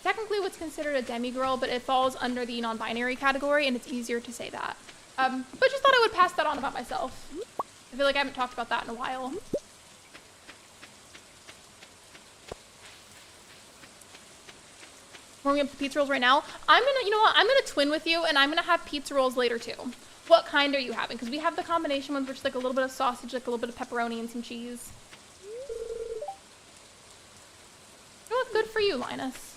technically what's considered a demigirl, but it falls under the non-binary category and it's easier to say that. But just thought I would pass that on about myself. I feel like I haven't talked about that in a while. Warming up the pizza rolls right now. You know what? I'm gonna twin with you and I'm gonna have pizza rolls later too. What kind are you having? Because we have the combination ones, which is like a little bit of sausage, like a little bit of pepperoni and some cheese. You know what? Good for you, Linus.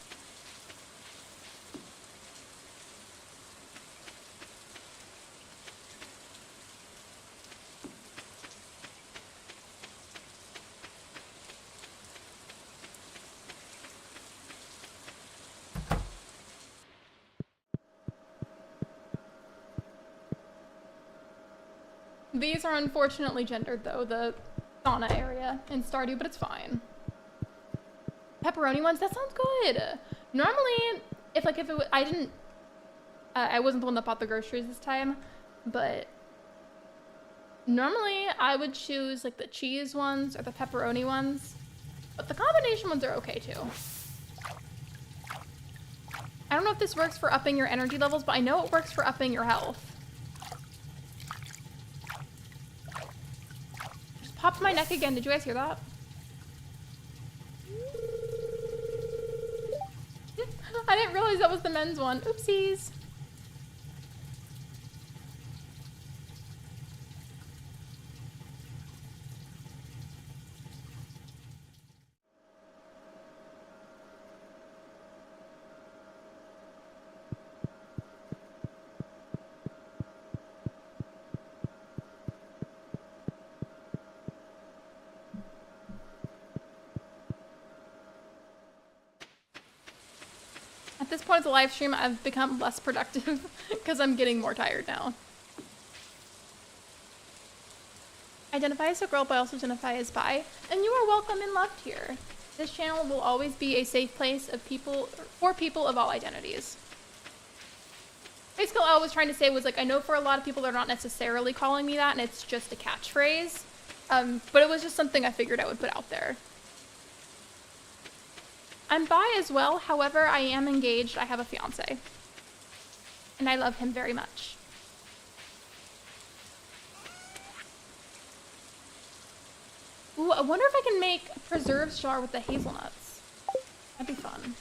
These are unfortunately gendered though, the sauna area in Stardew, but it's fine. Pepperoni ones, that sounds good. Normally, I wasn't the one that bought the groceries this time, but normally I would choose like the cheese ones or the pepperoni ones, but the combination ones are okay too. I don't know if this works for upping your energy levels, but I know it works for upping your health. Popped my neck again. Did you guys hear that? I didn't realize that was the men's one. Oopsies. At this point of the live stream, I've become less productive because I'm getting more tired now. Identify as a girl, but I also identify as bi. And you are welcome and loved here. This channel will always be a safe place of people, for people of all identities. Basically, all I was trying to say was, like, I know for a lot of people they're not necessarily calling me that, and it's just a catchphrase. But it was just something I figured I would put out there. I'm bi as well, however, I am engaged. I have a fiance. And I love him very much. Ooh, I wonder if I can make a preserves jar with the hazelnuts. That'd be fun.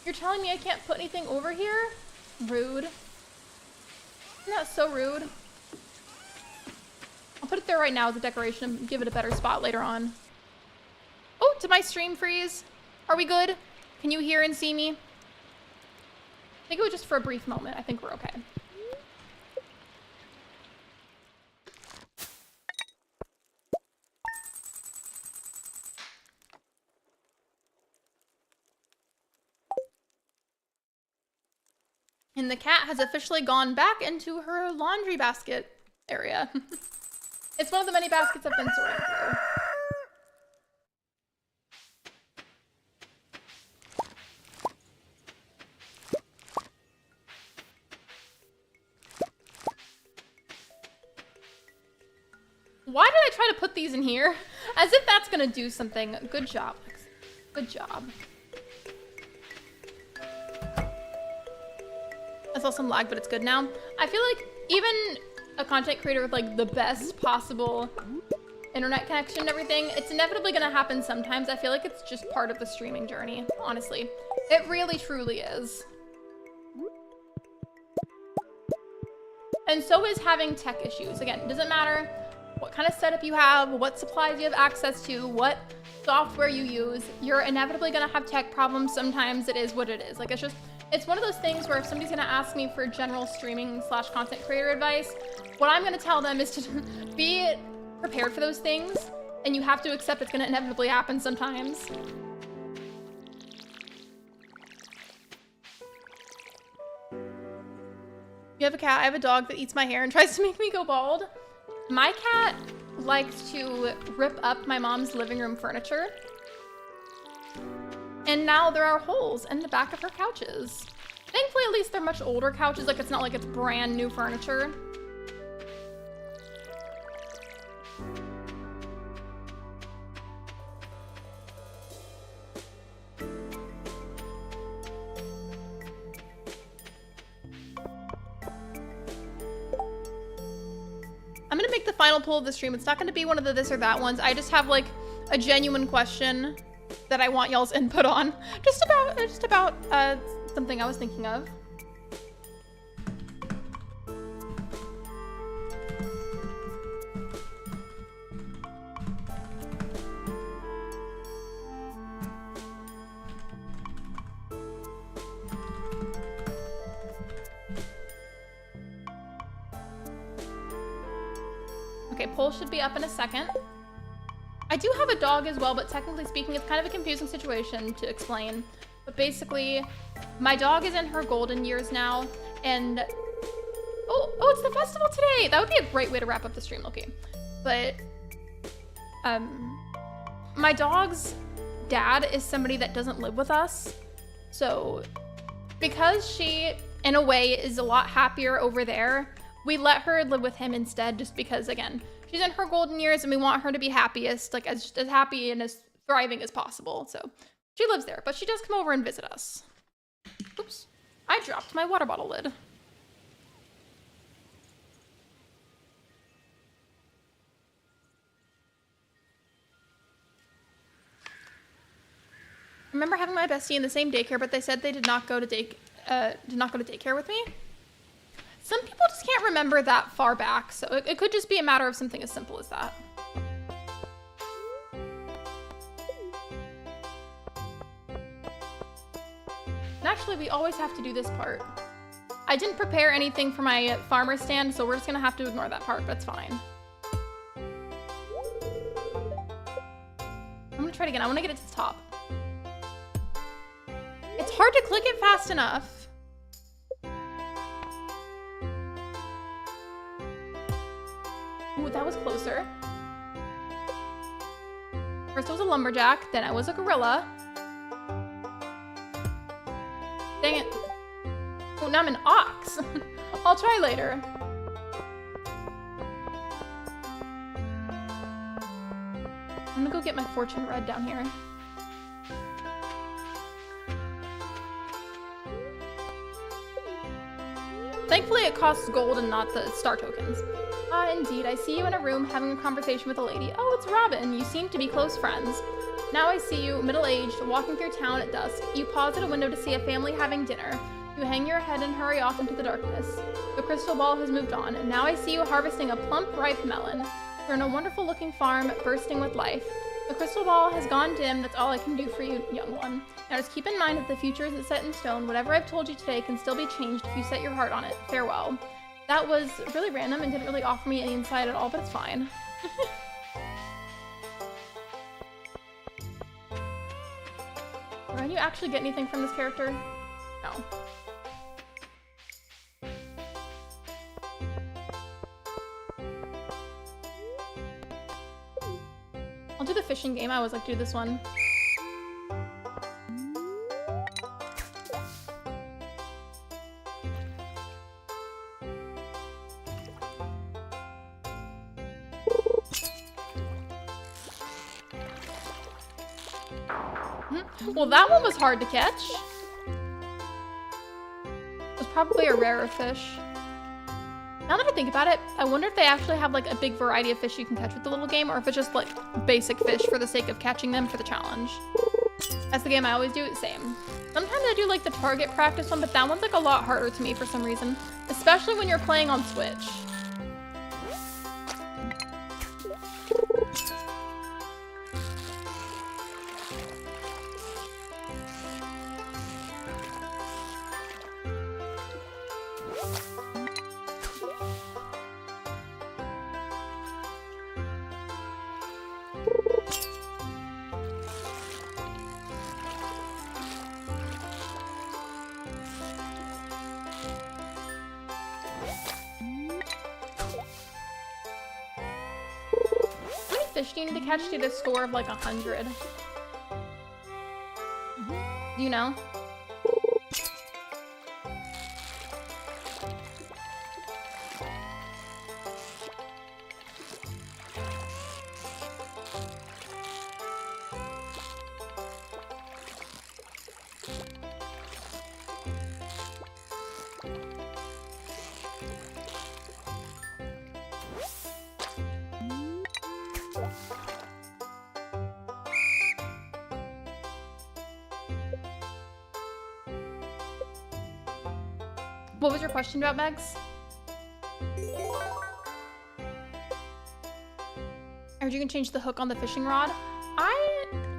You're telling me I can't put anything over here? Rude. Isn't that so rude? I'll put it there right now as a decoration and give it a better spot later on. Oh, did my stream freeze? Are we good? Can you hear and see me? I think it was just for a brief moment. I think we're okay. And the cat has officially gone back into her laundry basket area. It's one of the many baskets I've been sorting through. Why did I try to put these in here? As if that's gonna do something. Good job, Lexi. Good job. I saw some lag, but it's good now. I feel like even a content creator with like the best possible internet connection and everything, it's inevitably gonna happen sometimes. I feel like it's just part of the streaming journey, honestly. It really, truly is. And so is having tech issues. Again, it doesn't matter what kind of setup you have, what supplies you have access to, what software you use, you're inevitably gonna have tech problems. Sometimes it is what it is. Like, it's one of those things where if somebody's gonna ask me for general streaming / content creator advice, what I'm gonna tell them is to be prepared for those things, and you have to accept it's gonna inevitably happen sometimes. You have a cat, I have a dog that eats my hair and tries to make me go bald. My cat likes to rip up my mom's living room furniture. And now there are holes in the back of her couches. Thankfully, at least they're much older couches. Like, it's not like it's brand new furniture. I'm gonna make the final poll of the stream. It's not gonna be one of the this or that ones. I just have like a genuine question that I want y'all's input on. Just about something I was thinking of. Okay, poll should be up in a second. I do have a dog as well, but technically speaking, it's kind of a confusing situation to explain. But basically, my dog is in her golden years now, and oh, it's the festival today. That would be a great way to wrap up the stream, okay? But my dog's dad is somebody that doesn't live with us, so because she, in a way, is a lot happier over there, we let her live with him instead, just because, again, she's in her golden years and we want her to be happiest, like as happy and as thriving as possible. So she lives there, but she does come over and visit us. Oops, I dropped my water bottle lid. I remember having my bestie in the same daycare, but they said they did not go to daycare with me. Some people just can't remember that far back, so it could just be a matter of something as simple as that. And actually, we always have to do this part. I didn't prepare anything for my farmer stand, so we're just gonna have to ignore that part, but it's fine. I'm gonna try it again. I wanna get it to the top. It's hard to click it fast enough. Ooh, that was closer. First I was a lumberjack, then I was a gorilla. Dang it. Oh, now I'm an ox. I'll try later. I'm gonna go get my fortune read down here. Thankfully it costs gold and not the star tokens. Ah, indeed, I see you in a room having a conversation with a lady. Oh, it's Robin. You seem to be close friends. Now I see you, middle-aged, walking through town at dusk. You pause at a window to see a family having dinner. You hang your head and hurry off into the darkness. The crystal ball has moved on. Now I see you harvesting a plump, ripe melon. You're in a wonderful-looking farm, bursting with life. The crystal ball has gone dim. That's all I can do for you, young one. Now just keep in mind that the future isn't set in stone. Whatever I've told you today can still be changed if you set your heart on it. Farewell. That was really random and didn't really offer me any insight at all, but it's fine. Can you actually get anything from this character? No. I'll do the fishing game. I always like to do this one. Well, that one was hard to catch. It was probably a rarer fish. Now that I think about it, I wonder if they actually have like a big variety of fish you can catch with the little game, or if it's just like basic fish for the sake of catching them for the challenge. That's the game I always do, it's the same. Sometimes I do like the target practice one, but that one's like a lot harder to me for some reason, especially when you're playing on Switch. Fish do you need to catch to get a score of like 100? Do you know? What was your question about, Megs? Or you can change the hook on the fishing rod?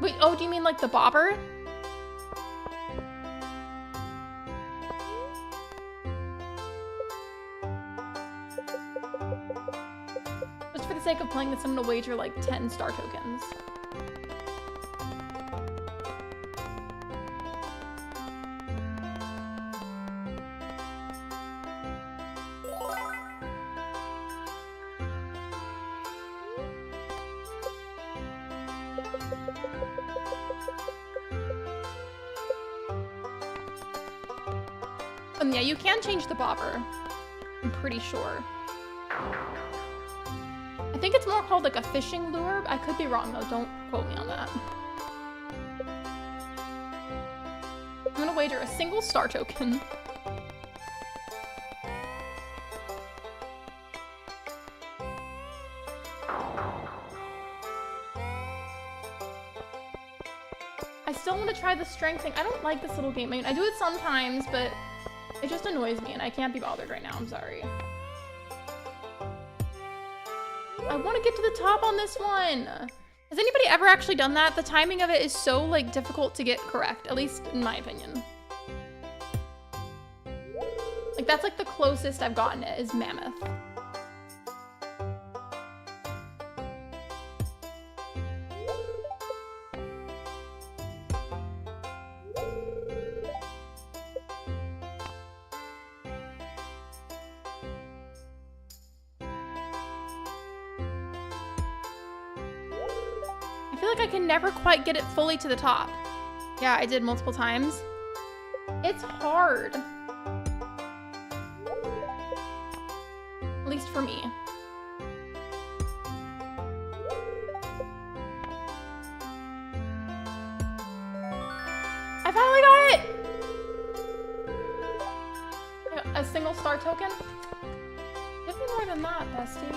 Wait, oh, do you mean like the bobber? Just for the sake of playing this, I'm gonna wager like 10 star tokens. Yeah, you can change the bobber. I'm pretty sure. I think it's more called like a fishing lure. I could be wrong though, don't quote me on that. I'm gonna wager a single star token. I still want to try the strength thing. I don't like this little game. I mean, I do it sometimes, but it just annoys me and I can't be bothered right now. I'm sorry. I want to get to the top on this one. Has anybody ever actually done that? The timing of it is so like difficult to get correct, at least in my opinion. Like that's like the closest I've gotten it is Mammoth. feel like I can never quite get it fully to the top. Yeah, I did multiple times. It's hard. At least for me. I finally got it! A single star token? Give me more than that, bestie.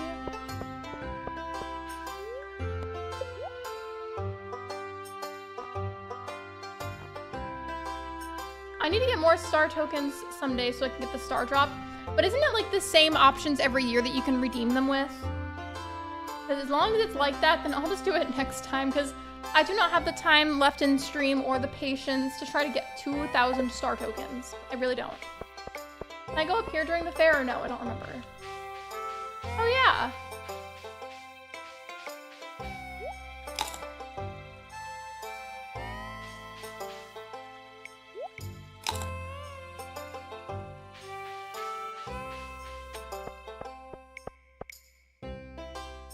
I need to get more star tokens someday so I can get the star drop. But isn't it like the same options every year that you can redeem them with? Because as long as it's like that, then I'll just do it next time, because I do not have the time left in stream or the patience to try to get 2,000 star tokens. I really don't. Can I go up here during the fair or no? I don't remember. Oh yeah.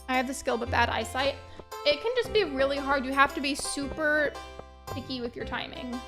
I have the skill but bad eyesight. It can just be really hard. You have to be super picky with your timing.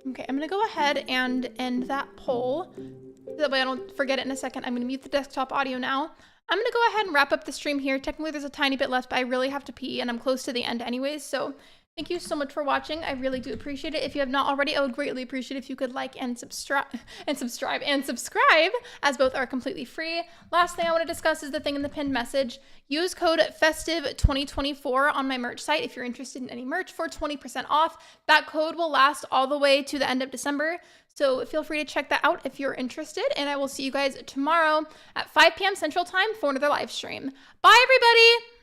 Okay, I'm gonna go ahead and end that poll. That way I don't forget it in a second. I'm gonna mute the desktop audio now. I'm gonna go ahead and wrap up the stream here. Technically there's a tiny bit left, but I really have to pee and I'm close to the end anyways. So thank you so much for watching. I really do appreciate it. If you have not already, I would greatly appreciate if you could like and subscribe, as both are completely free. Last thing I want to discuss is the thing in the pinned message. Use code FESTIVE2024 on my merch site if you're interested in any merch for 20% off. That code will last all the way to the end of December. So feel free to check that out if you're interested. And I will see you guys tomorrow at 5 p.m. Central Time for another live stream. Bye, everybody!